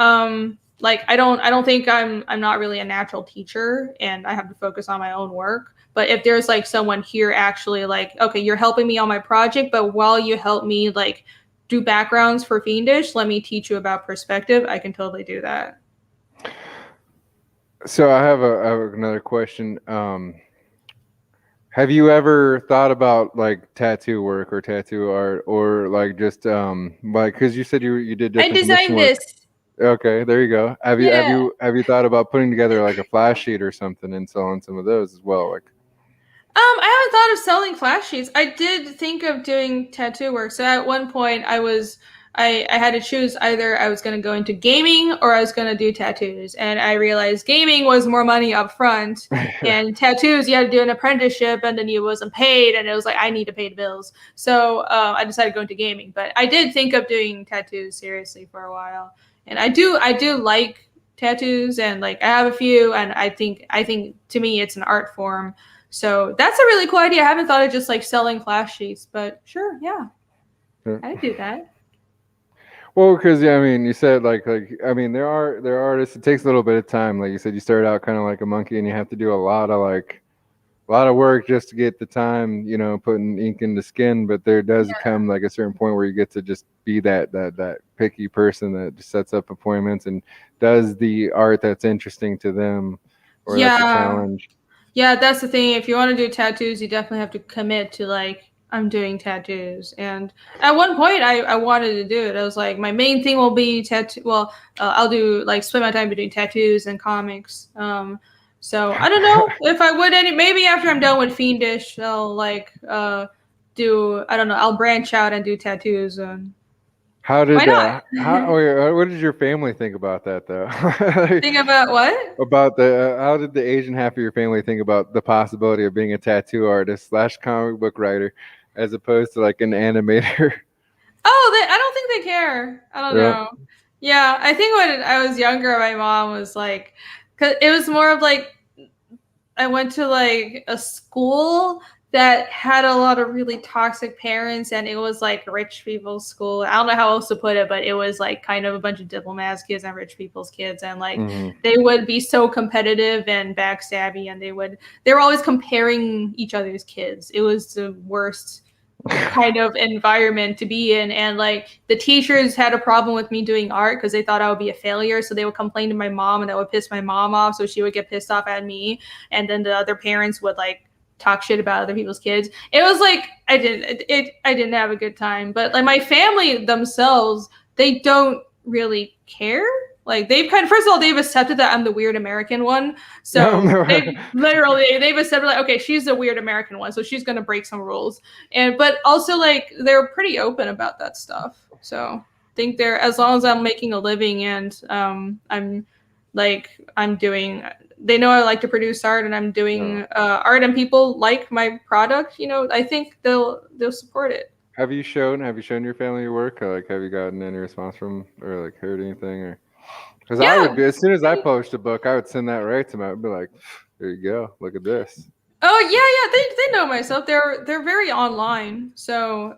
like I don't think I'm not really a natural teacher, and I have to focus on my own work. But if there's like someone here actually like, okay, you're helping me on my project, but while you help me like do backgrounds for Feindish, let me teach you about perspective, I can totally do that. So I have another question. Have you ever thought about like tattoo work or tattoo art, or like just like, because you said you did I different commission designed work. this. Okay, there you go. Have you have Yeah. you have you thought about putting together like a flash sheet or something and selling some of those as well? Like, I haven't thought of selling flash sheets. I did think of doing tattoo work. So at one point I had to choose either I was going to go into gaming or I was going to do tattoos. And I realized gaming was more money up front, and tattoos, you had to do an apprenticeship and then you wasn't paid. And it was like, I need to pay the bills. So I decided to go into gaming. But I did think of doing tattoos seriously for a while. And I do like tattoos, and like I have a few, and I think to me it's an art form. So that's a really cool idea. I haven't thought of just like selling flash sheets, but sure, yeah, I'd do that. well, because yeah, I mean, you said I mean, there are artists. It takes a little bit of time. Like you said, you start out kind of like a monkey, and you have to do a lot of work just to get the time, putting ink in the skin. But there does come like a certain point where you get to just be that picky person that just sets up appointments and does the art that's interesting to them, or that's a challenge. Yeah, that's the thing. If you want to do tattoos, you definitely have to commit to like, I'm doing tattoos. And at one point, I wanted to do it. I was like, my main thing will be tattoo. Well, I'll do like split my time between tattoos and comics. So I don't know if I would maybe after I'm done with Fiendish, I'll like do, I don't know, I'll branch out and do tattoos. How Why did not? what did your family think about that though? Think about what? About the how did the Asian half of your family think about the possibility of being a tattoo artist / comic book writer, as opposed to like an animator? Oh, I don't think they care. I don't Yeah. know. Yeah, I think when I was younger, my mom was like, cause it was more of like, I went to like a school that had a lot of really toxic parents, and it was like rich people's school. I don't know how else to put it, but it was like kind of a bunch of diplomats kids and rich people's kids, and like they would be so competitive and backstabby, and they were always comparing each other's kids. It was the worst kind of environment to be in. And like the teachers had a problem with me doing art because they thought I would be a failure, so they would complain to my mom, and that would piss my mom off, so she would get pissed off at me, and then the other parents would like talk shit about other people's kids. It was like I didn't have a good time. But like my family themselves, they don't really care. Like they've first of all, they've accepted that I'm the weird American one. So they've accepted like, okay, she's the weird American one, so she's gonna break some rules. But also like they're pretty open about that stuff. So I think they're, as long as I'm making a living and they know I like to produce art, and I'm doing art, and people like my product, I think they'll support it. Have you shown your family your work? Or, like, have you gotten any response from, or like heard anything? Or because I would be, as soon as I post a book, I would send that right to them. I'd be like, "There you go, look at this." Oh yeah, they know my stuff. They're very online, so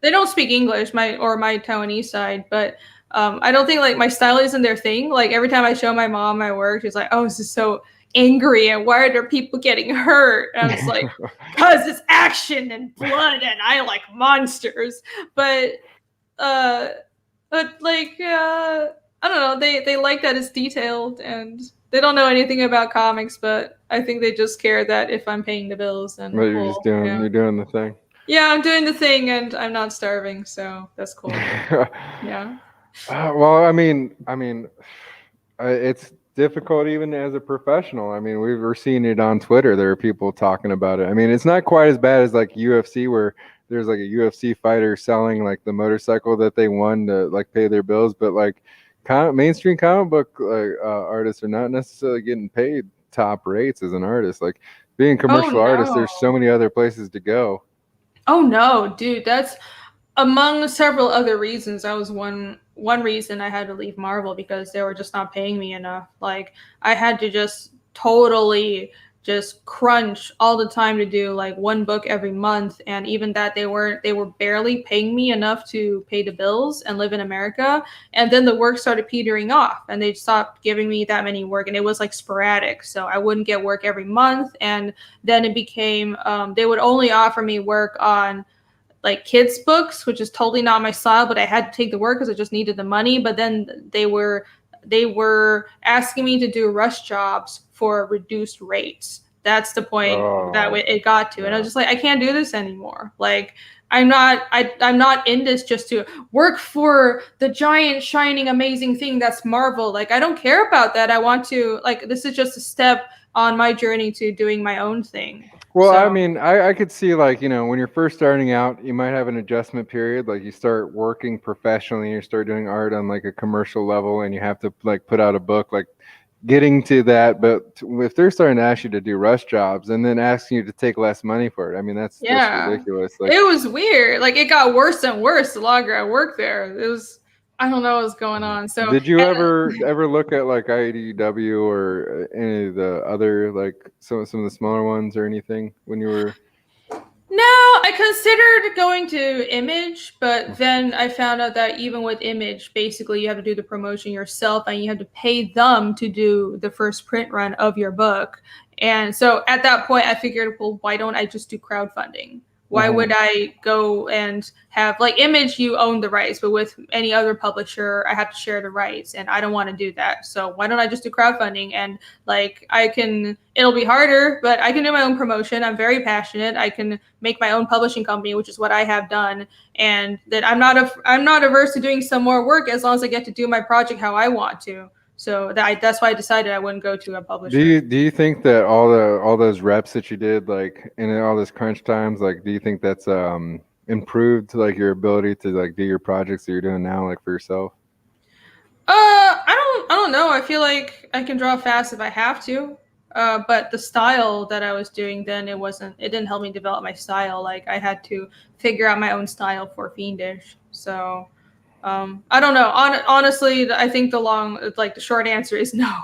they don't speak English, my Taiwanese side, but. I don't think like my style isn't their thing. Like every time I show my mom my work, she's like, "Oh, this is so angry, and why are there people getting hurt?" And it's like, "Cause it's action and blood, and I like monsters." But like I don't know. They like that it's detailed, and they don't know anything about comics. But I think they just care that if I'm paying the bills, and you're just doing you're doing the thing. Yeah, I'm doing the thing, and I'm not starving, so that's cool. Yeah. Well, I mean, it's difficult even as a professional. I mean, we're seeing it on Twitter. There are people talking about it. I mean, it's not quite as bad as like UFC, where there's like a UFC fighter selling like the motorcycle that they won to like pay their bills, but like mainstream comic book artists are not necessarily getting paid top rates as an artist. Like being a commercial artist, there's so many other places to go. Oh no, dude, that's among several other reasons. That was one reason I had to leave Marvel, because they were just not paying me enough. Like I had to just totally just crunch all the time to do like one book every month, and even that they were barely paying me enough to pay the bills and live in America. And then the work started petering off, and they stopped giving me that many work, and it was like sporadic, so I wouldn't get work every month. And then it became they would only offer me work on like kids books, which is totally not my style, but I had to take the work because I just needed the money. But then they were asking me to do rush jobs for reduced rates. That's the point that it got to. And I was just like, I can't do this anymore. Like I'm not in this just to work for the giant, shining, amazing thing that's Marvel. Like I don't care about that. I want to, like, this is just a step on my journey to doing my own thing. Well, so, I mean, I could see, like, when you're first starting out, you might have an adjustment period. Like you start working professionally, you start doing art on like a commercial level, and you have to like put out a book, like getting to that. But if they're starting to ask you to do rush jobs and then asking you to take less money for it, I mean, that's ridiculous. Like, it was weird. Like it got worse and worse the longer I worked there. It was, I don't know what's going on. So did you ever look at like IDW or any of the other, like some of the smaller ones or anything when you were? No, I considered going to Image, but then I found out that even with Image, basically you have to do the promotion yourself, and you have to pay them to do the first print run of your book. And so at that point I figured, well, why don't I just do crowdfunding? Why would I go and have, like, Image, you own the rights, but with any other publisher, I have to share the rights, and I don't want to do that. So why don't I just do crowdfunding? And like, it'll be harder, but I can do my own promotion. I'm very passionate. I can make my own publishing company, which is what I have done. And that I'm not averse to doing some more work as long as I get to do my project how I want to. So that's why I decided I wouldn't go to a publisher. Do you think that all those reps that you did, like in all this crunch times, like do you think that's improved like your ability to like do your projects that you're doing now, like for yourself? I don't know. I feel like I can draw fast if I have to. But the style that I was doing then, it didn't help me develop my style. Like I had to figure out my own style for Feindish. So I don't know. Honestly, I think the short answer is no,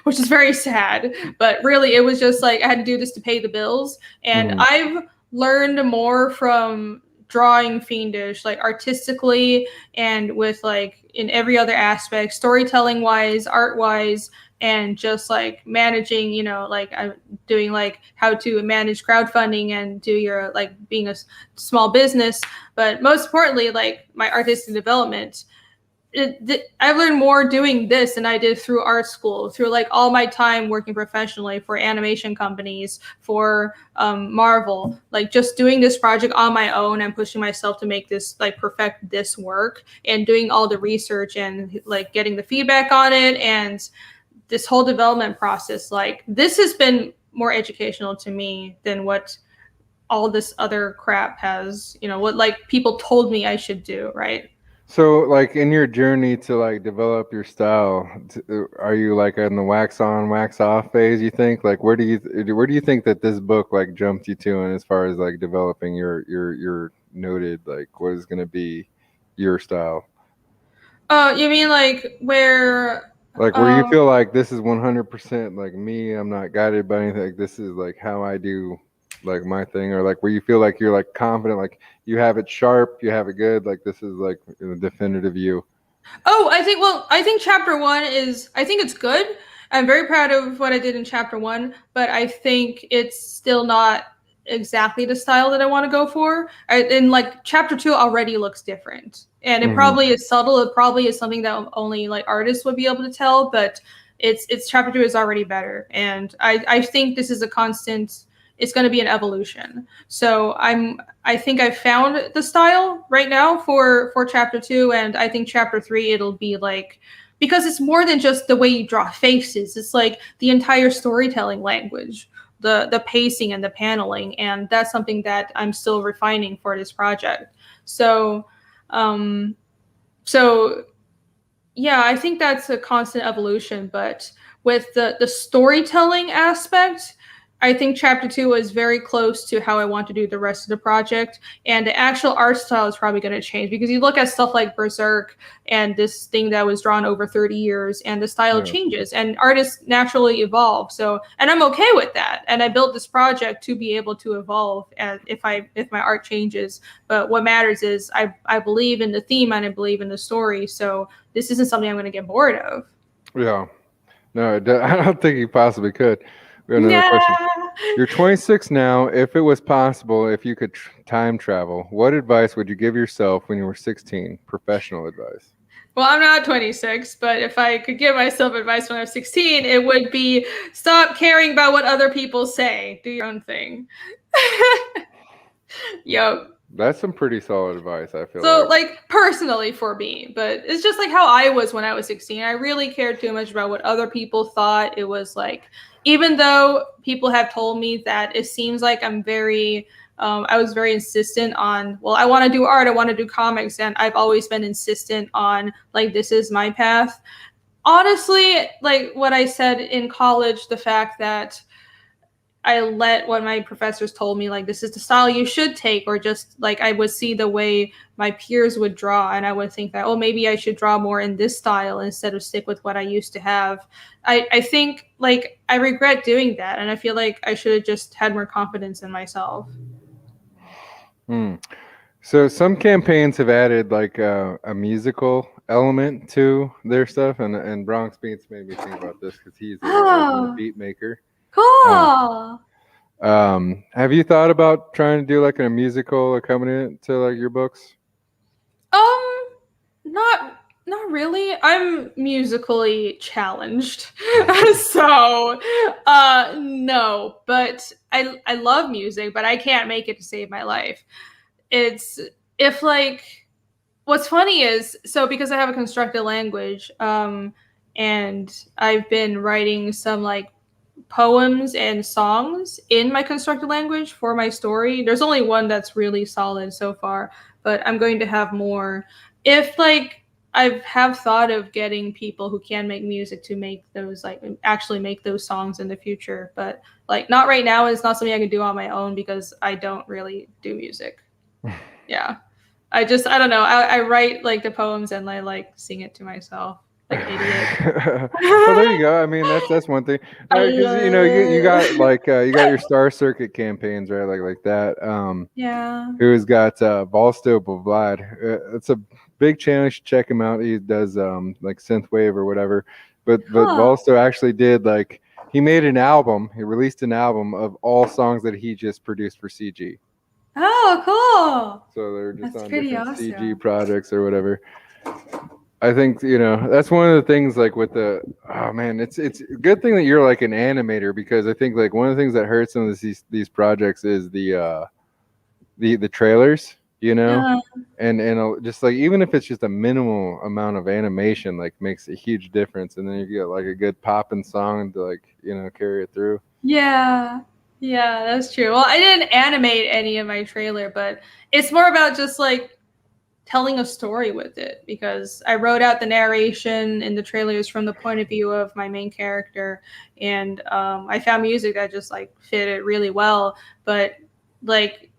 which is very sad. But really, it was just like I had to do this to pay the bills. And I've learned more from drawing Feindish, like artistically and with like in every other aspect, storytelling wise, art wise, and just like managing, like I'm doing like how to manage crowdfunding and do your like being a small business. But most importantly, like my artistic development, I learned more doing this than I did through art school, through like all my time working professionally for animation companies, for Marvel, like just doing this project on my own and pushing myself to make this, like perfect this work and doing all the research and like getting the feedback on it. And this whole development process, like this has been more educational to me than what all this other crap has, what like people told me I should do, right? So, like in your journey to like develop your style, are you like in the wax on, wax off phase? You think like where do you think that this book like jumped you to, and as far as like developing your noted like what is going to be your style? You mean like where? Like where you feel like this is 100% like me. I'm not guided by anything. Like, this is like how I do like my thing, or like where you feel like you're like confident, like you have it sharp, you have it good. Like this is like the definitive you. Oh, I think chapter one is, I think it's good. I'm very proud of what I did in chapter one, but I think it's still not exactly the style that I want to go for. And like chapter two already looks different. And it probably is subtle. It probably is something that only like artists would be able to tell, but it's chapter two is already better. And I think this is a constant, it's going to be an evolution. So I think I've found the style right now for chapter two, and I think chapter three it'll be like, because it's more than just the way you draw faces. It's like the entire storytelling language, the pacing and the paneling, and that's something that I'm still refining for this project. So so yeah, I think that's a constant evolution, but with the storytelling aspect, I think chapter two is very close to how I want to do the rest of the project. And the actual art style is probably going to change, because you look at stuff like Berserk and this thing that was drawn over 30 years, and the style changes and artists naturally evolve. So, and I'm okay with that. And I built this project to be able to evolve if my art changes. But what matters is I believe in the theme and I believe in the story. So this isn't something I'm going to get bored of. Yeah. No, I don't think you possibly could. We have another question. You're 26 now. If it was possible, if you could time travel, what advice would you give yourself when you were 16? Professional advice. Well, I'm not 26, but if I could give myself advice when I was 16, it would be stop caring about what other people say. Do your own thing. Yep. That's some pretty solid advice, I feel so, like personally for me, but it's just like how I was when I was 16. I really cared too much about what other people thought. It was like, even though people have told me that it seems like I'm very, I was very insistent on, well, I want to do art, I want to do comics, and I've always been insistent on, like, this is my path. Honestly, like what I said in college, the fact that I let what my professors told me, like, this is the style you should take, or just like I would see the way my peers would draw, and I would think that, oh, maybe I should draw more in this style instead of stick with what I used to have. I think like I regret doing that, and I feel like I should have just had more confidence in myself. So some campaigns have added like a musical element to their stuff, and Bronx Beats made me think about this because he's a beat maker. Cool. Have you thought about trying to do like a musical accompaniment to like your books? Not really. I'm musically challenged. So no, but I love music, but I can't make it to save my life. It's if like what's funny is, so because I have a constructed language, and I've been writing some like poems and songs in my constructed language for my story. There's only one that's really solid so far, but I'm going to have more. If like I have thought of getting people who can make music to make those, like actually make those songs in the future, but like not right now. It's not something I can do on my own because I don't really do music. Yeah. I don't know. I write like the poems and I like sing it to myself. like an idiot. Well, there you go. I mean, that's one thing. Because you got like you got your Star Circuit campaigns, right? Like that. Yeah. Who's got Volsto Vlad? It's a big channel. You should check him out. He does like synthwave or whatever. But Huh. Volsto actually did like he made an album. He released an album of all songs that he just produced for CG. Oh, cool. So they're just That's on pretty different CG awesome. projects or whatever. I think that's one of the things like with the oh man, it's a good thing that you're like an animator because I think like one of the things that hurts some of these projects is the trailers, Yeah. and just like even if it's just a minimal amount of animation, like makes a huge difference, and then you get like a good popping song to like carry it through. Yeah. Yeah, that's true. Well, I didn't animate any of my trailer, but it's more about just like telling a story with it because I wrote out the narration in the trailers from the point of view of my main character, and I found music that just like fit it really well. But like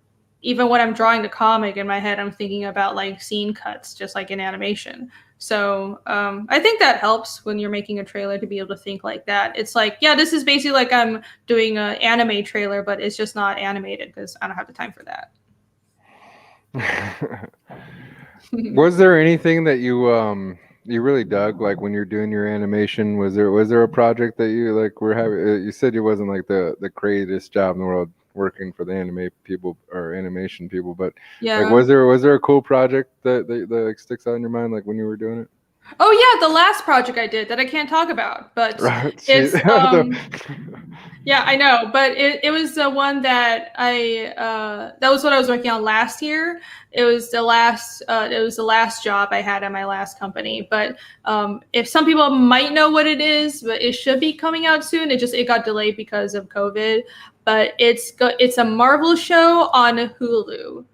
even when I'm drawing the comic in my head, I'm thinking about like scene cuts, just like in animation. So I think that helps when you're making a trailer to be able to think like that. It's like, yeah, this is basically like I'm doing an anime trailer, but it's just not animated because I don't have the time for that. Was there anything that you really dug like when you're doing your animation? Was there a project that you like were having? You said it wasn't like the craziest job in the world working for the anime people or animation people, but like Yeah. was there a cool project that like, sticks out in your mind like when you were doing it? Oh yeah, the last project I did that I can't talk about, but Right. Shit. it's yeah, I know, but it was the one that that was what I was working on last year. It was the last job I had at my last company. But if some people might know what it is, but it should be coming out soon. It got delayed because of COVID. But it's a Marvel show on Hulu, Oh,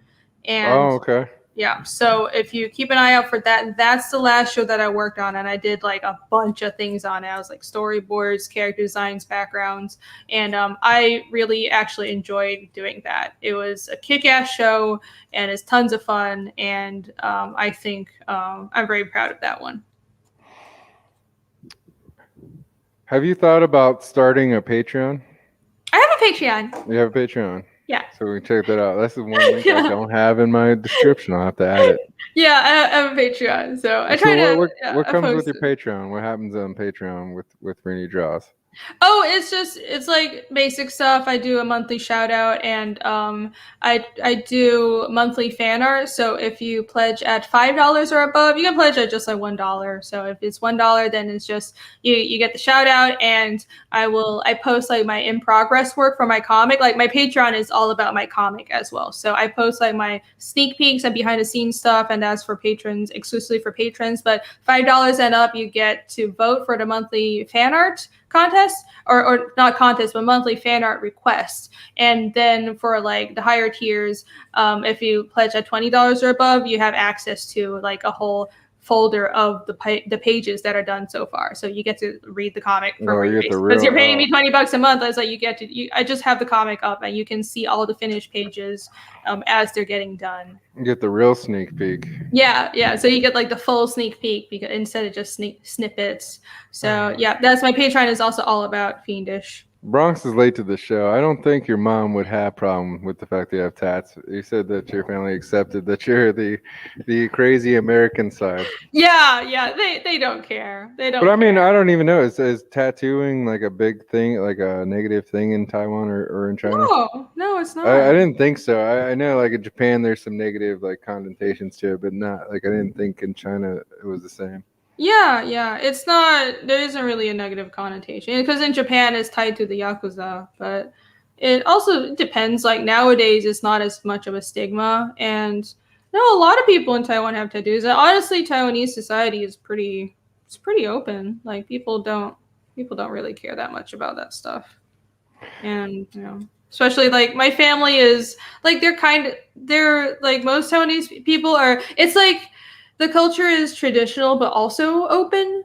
and okay. yeah, so if you keep an eye out for that, that's the last show that I worked on, and I did like a bunch of things on it. I was like storyboards, character designs, backgrounds, and I really actually enjoyed doing that. It was a kick-ass show, and it's tons of fun, and I think I'm very proud of that one. Have you thought about starting a Patreon? I have a Patreon. You have a Patreon. Yeah. So we check that out. That's the one link I Yeah. don't have in my description. I'll have to add it. Yeah, I have a Patreon, so I try So to what I comes with post your Patreon? What happens on Patreon with Rainy Draws? Oh, it's like basic stuff. I do a monthly shout out and I do monthly fan art. So if you pledge at $5 or above, you can pledge at just like $1. So if it's $1, then it's just you get the shout out and I post like my in progress work for my comic. Like my Patreon is all about my comic as well. So I post like my sneak peeks and behind the scenes stuff, and that's for patrons, exclusively for patrons. But $5 and up, you get to vote for the monthly fan art contest or not contest but monthly fan art request. And then for like the higher tiers, if you pledge at $20 or above, you have access to like a whole folder of the pages that are done so far, so you get to read the comic for free because you're paying me $20 a month. It's like I just have the comic up and you can see all the finished pages as they're getting done. You get the real sneak peek. Yeah. So you get like the full sneak peek because instead of just snippets. So yeah, that's my Patreon is also all about Feindish. Bronx is late to the show. I don't think your mom would have a problem with the fact that you have tats. You said that your family accepted that you're the crazy American side. Yeah. They don't care. They don't. But I mean, care. I don't even know. Is tattooing like a big thing, like a negative thing in Taiwan or in China? No, it's not. I didn't think so. I know like in Japan there's some negative like connotations to it, but not like I didn't think in China it was the same. Yeah. It's not. There isn't really a negative connotation because in Japan it's tied to the yakuza, but it also depends. Like nowadays, it's not as much of a stigma, and no, a lot of people in Taiwan have tattoos. And honestly, Taiwanese society is it's pretty open. Like people don't really care that much about that stuff, and especially like my family is like they're like most Taiwanese people are. It's like the culture is traditional but also open,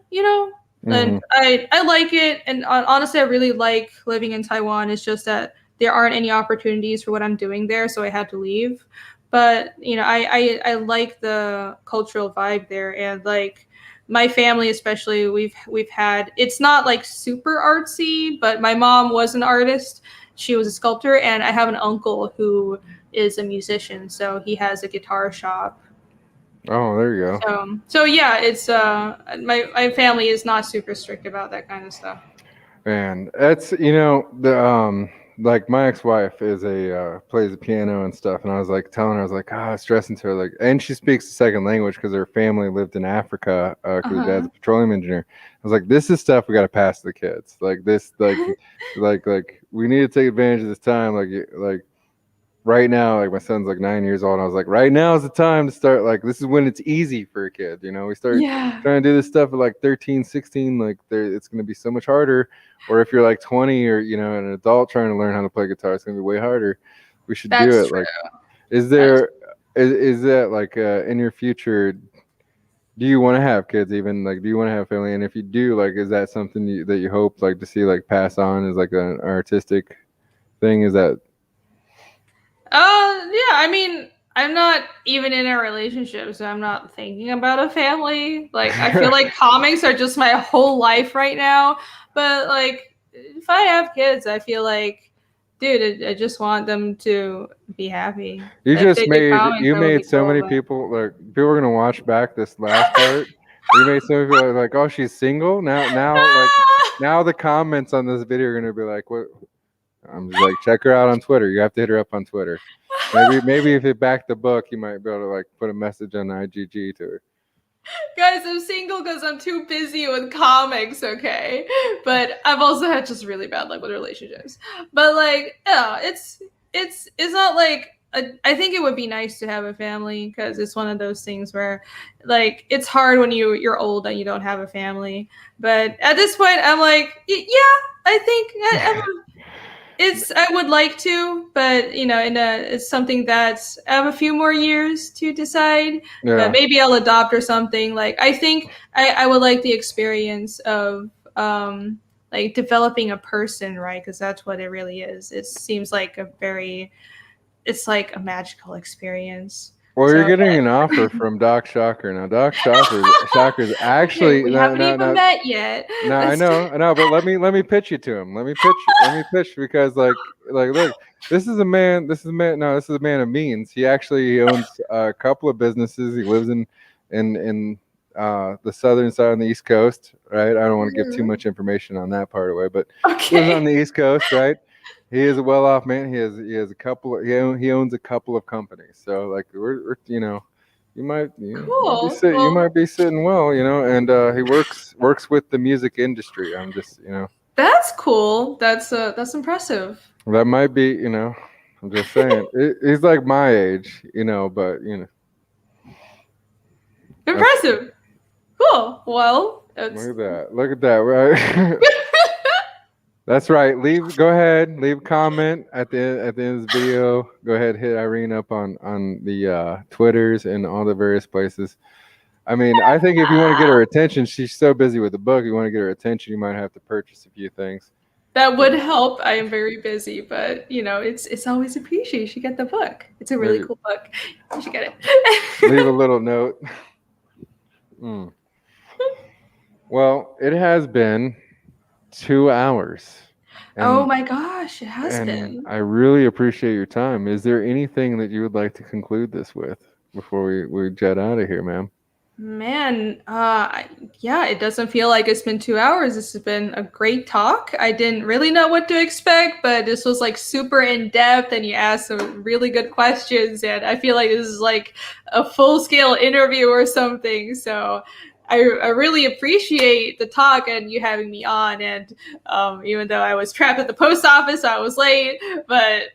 and I like it. And honestly, I really like living in Taiwan. It's just that there aren't any opportunities for what I'm doing there, so I had to leave. But I like the cultural vibe there, and like my family especially, we've had, it's not like super artsy, but my mom was an artist. She was a sculptor, and I have an uncle who is a musician, so he has a guitar shop. Oh, there you go. So yeah, it's my family is not super strict about that kind of stuff. Man, that's the like my ex-wife is a plays the piano and stuff, and I was like telling her, I was like, stressing to her, like, and she speaks the second language because her family lived in Africa because her dad's a petroleum engineer. I was like, this is stuff we got to pass to the kids, like this, like we need to take advantage of this time, like right now, like my son's like 9 years old, and I was like, right now is the time to start, like this is when it's easy for a kid, we start Yeah. trying to do this stuff at like 13, 16, like it's going to be so much harder. Or if you're like 20 or an adult trying to learn how to play guitar, it's going to be way harder. We should do That's it. true. Like, is there is that like in your future, do you want to have kids, even like do you want to have a family, and if you do, like is that something that you hope like to see like pass on as like an artistic thing? Is that Yeah, I mean, I'm not even in a relationship, so I'm not thinking about a family. Like, I feel like comics are just my whole life right now. But like, if I have kids, I feel like, dude, I just want them to be happy. you If just they do made comics, you that would be made so cool. many But people, like people are gonna watch back this last part. You made so many people like, oh, she's single now like now the comments on this video are gonna be like, what? I'm just like, check her out on Twitter. You have to hit her up on Twitter. Maybe if you back the book, you might be able to like put a message on IGG to her. guys, I'm single because I'm too busy with comics, okay? But I've also had just really bad luck with relationships. But like, yeah, it's not like I think it would be nice to have a family because it's one of those things where like it's hard when you're old and you don't have a family. But at this point, I'm like, yeah, I think I would like to, but it's something that's I have a few more years to decide. Yeah. But maybe I'll adopt or something. Like I think I would like the experience of like developing a person, right? Because that's what it really is. It seems like it's like a magical experience. Well, you're So getting an offer from Doc Shocker now. Doc Shocker's okay, actually we haven't even met yet. no, I know, but let me pitch you to him. Let me pitch because look, this is a man. This is a man. No, this is a man of means. He owns a couple of businesses. He lives in the southern side on the East Coast, right? I don't want to give too much information on that part away, but he lives on the East Coast, right? He is a well-off man. He has a couple. He owns a couple of companies. So like we're you might Cool. you might be sitting well, and he works with the music industry. I'm just That's cool. That's impressive. that might be I'm just saying he's like my age, but Impressive. Cool. Well, look at that, right? That's right. Go ahead. Leave a comment at the end of this video. Go ahead, hit Irene up on the Twitters and all the various places. I mean, I think if you want to get her attention, she's so busy with the book. If you want to get her attention, you might have to purchase a few things. that would help. I am very busy, but it's always appreciated. You should get the book. It's a really cool book. You should get it. Leave a little note. Well, it has been 2 hours. Oh my gosh, it has been. I really appreciate your time. Is there anything that you would like to conclude this with before we jet out of here, ma'am? Man, yeah, it doesn't feel like it's been 2 hours. This has been a great talk. I didn't really know what to expect, but this was like super in depth, and you asked some really good questions, and I feel like this is like a full-scale interview or something. So I really appreciate the talk and you having me on. And even though I was trapped at the post office, I was late, but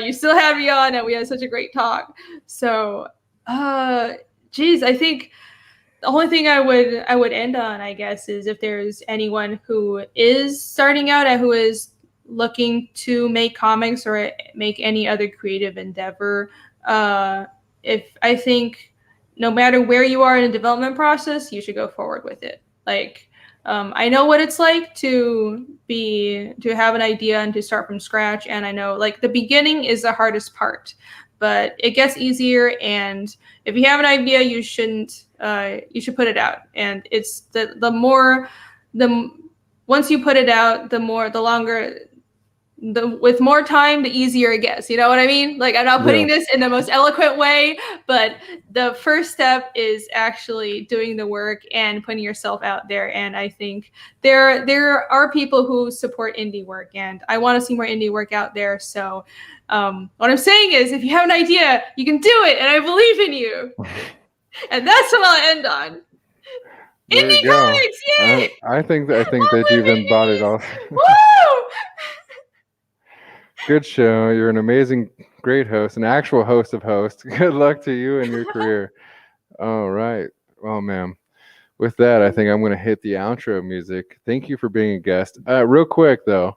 you still had me on, and we had such a great talk. So, geez, I think the only thing I would end on, I guess, is if there's anyone who is starting out and who is looking to make comics or make any other creative endeavor. If I think no matter where you are in the development process, you should go forward with it. Like, I know what it's like to have an idea and to start from scratch. And I know like the beginning is the hardest part, but it gets easier. And if you have an idea, you shouldn't. You should put it out. And it's the more the once you put it out, the longer. With more time, the easier it gets. You know what I mean? Like, I'm not putting this in the most eloquent way, but the first step is actually doing the work and putting yourself out there. And I think there are people who support indie work, and I want to see more indie work out there. So what I'm saying is, if you have an idea, you can do it, and I believe in you. And that's what I'll end on. There Indie you go. comics, yay! I think that you've embodied all. Woo! Good show. You're an amazing, great host, an actual host of hosts. Good luck to you and your career. All right. Well, ma'am, with that, I think I'm going to hit the outro music. Thank you for being a guest. Real quick, though,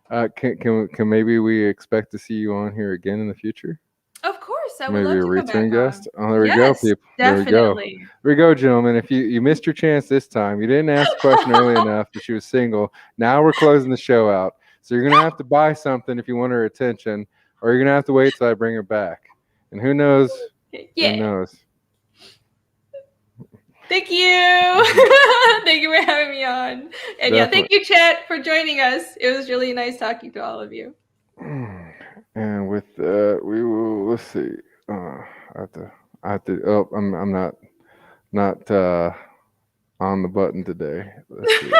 can maybe we expect to see you on here again in the future? Of course, I would Maybe love a to come return back guest. on. Oh, there we go, Yes, people. definitely. There we go, gentlemen. If you missed your chance this time, you didn't ask the question early enough that she was single. Now we're closing the show out. So you're gonna have to buy something if you want her attention, or you're gonna have to wait till I bring her back. And who knows? Yeah. Who knows? Thank you. Thank you for having me on. And Definitely. yeah, thank you, Chet, for joining us. It was really nice talking to all of you. And with that, we will. Let's see. I have to. Oh, I'm not on the button today. Let's see.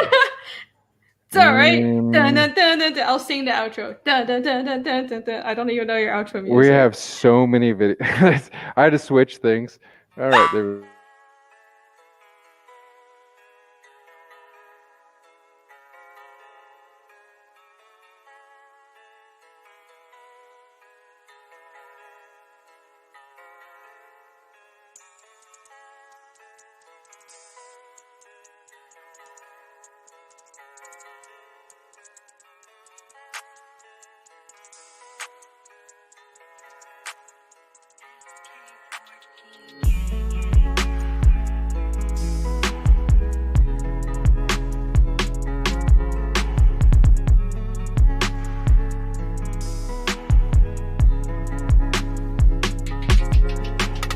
It's all right. Dun, dun, dun, dun, dun. I'll sing the outro. Dun, dun, dun, dun, dun, dun, dun. I don't even know your outro music. We have so many videos. I had to switch things. All right, there we go.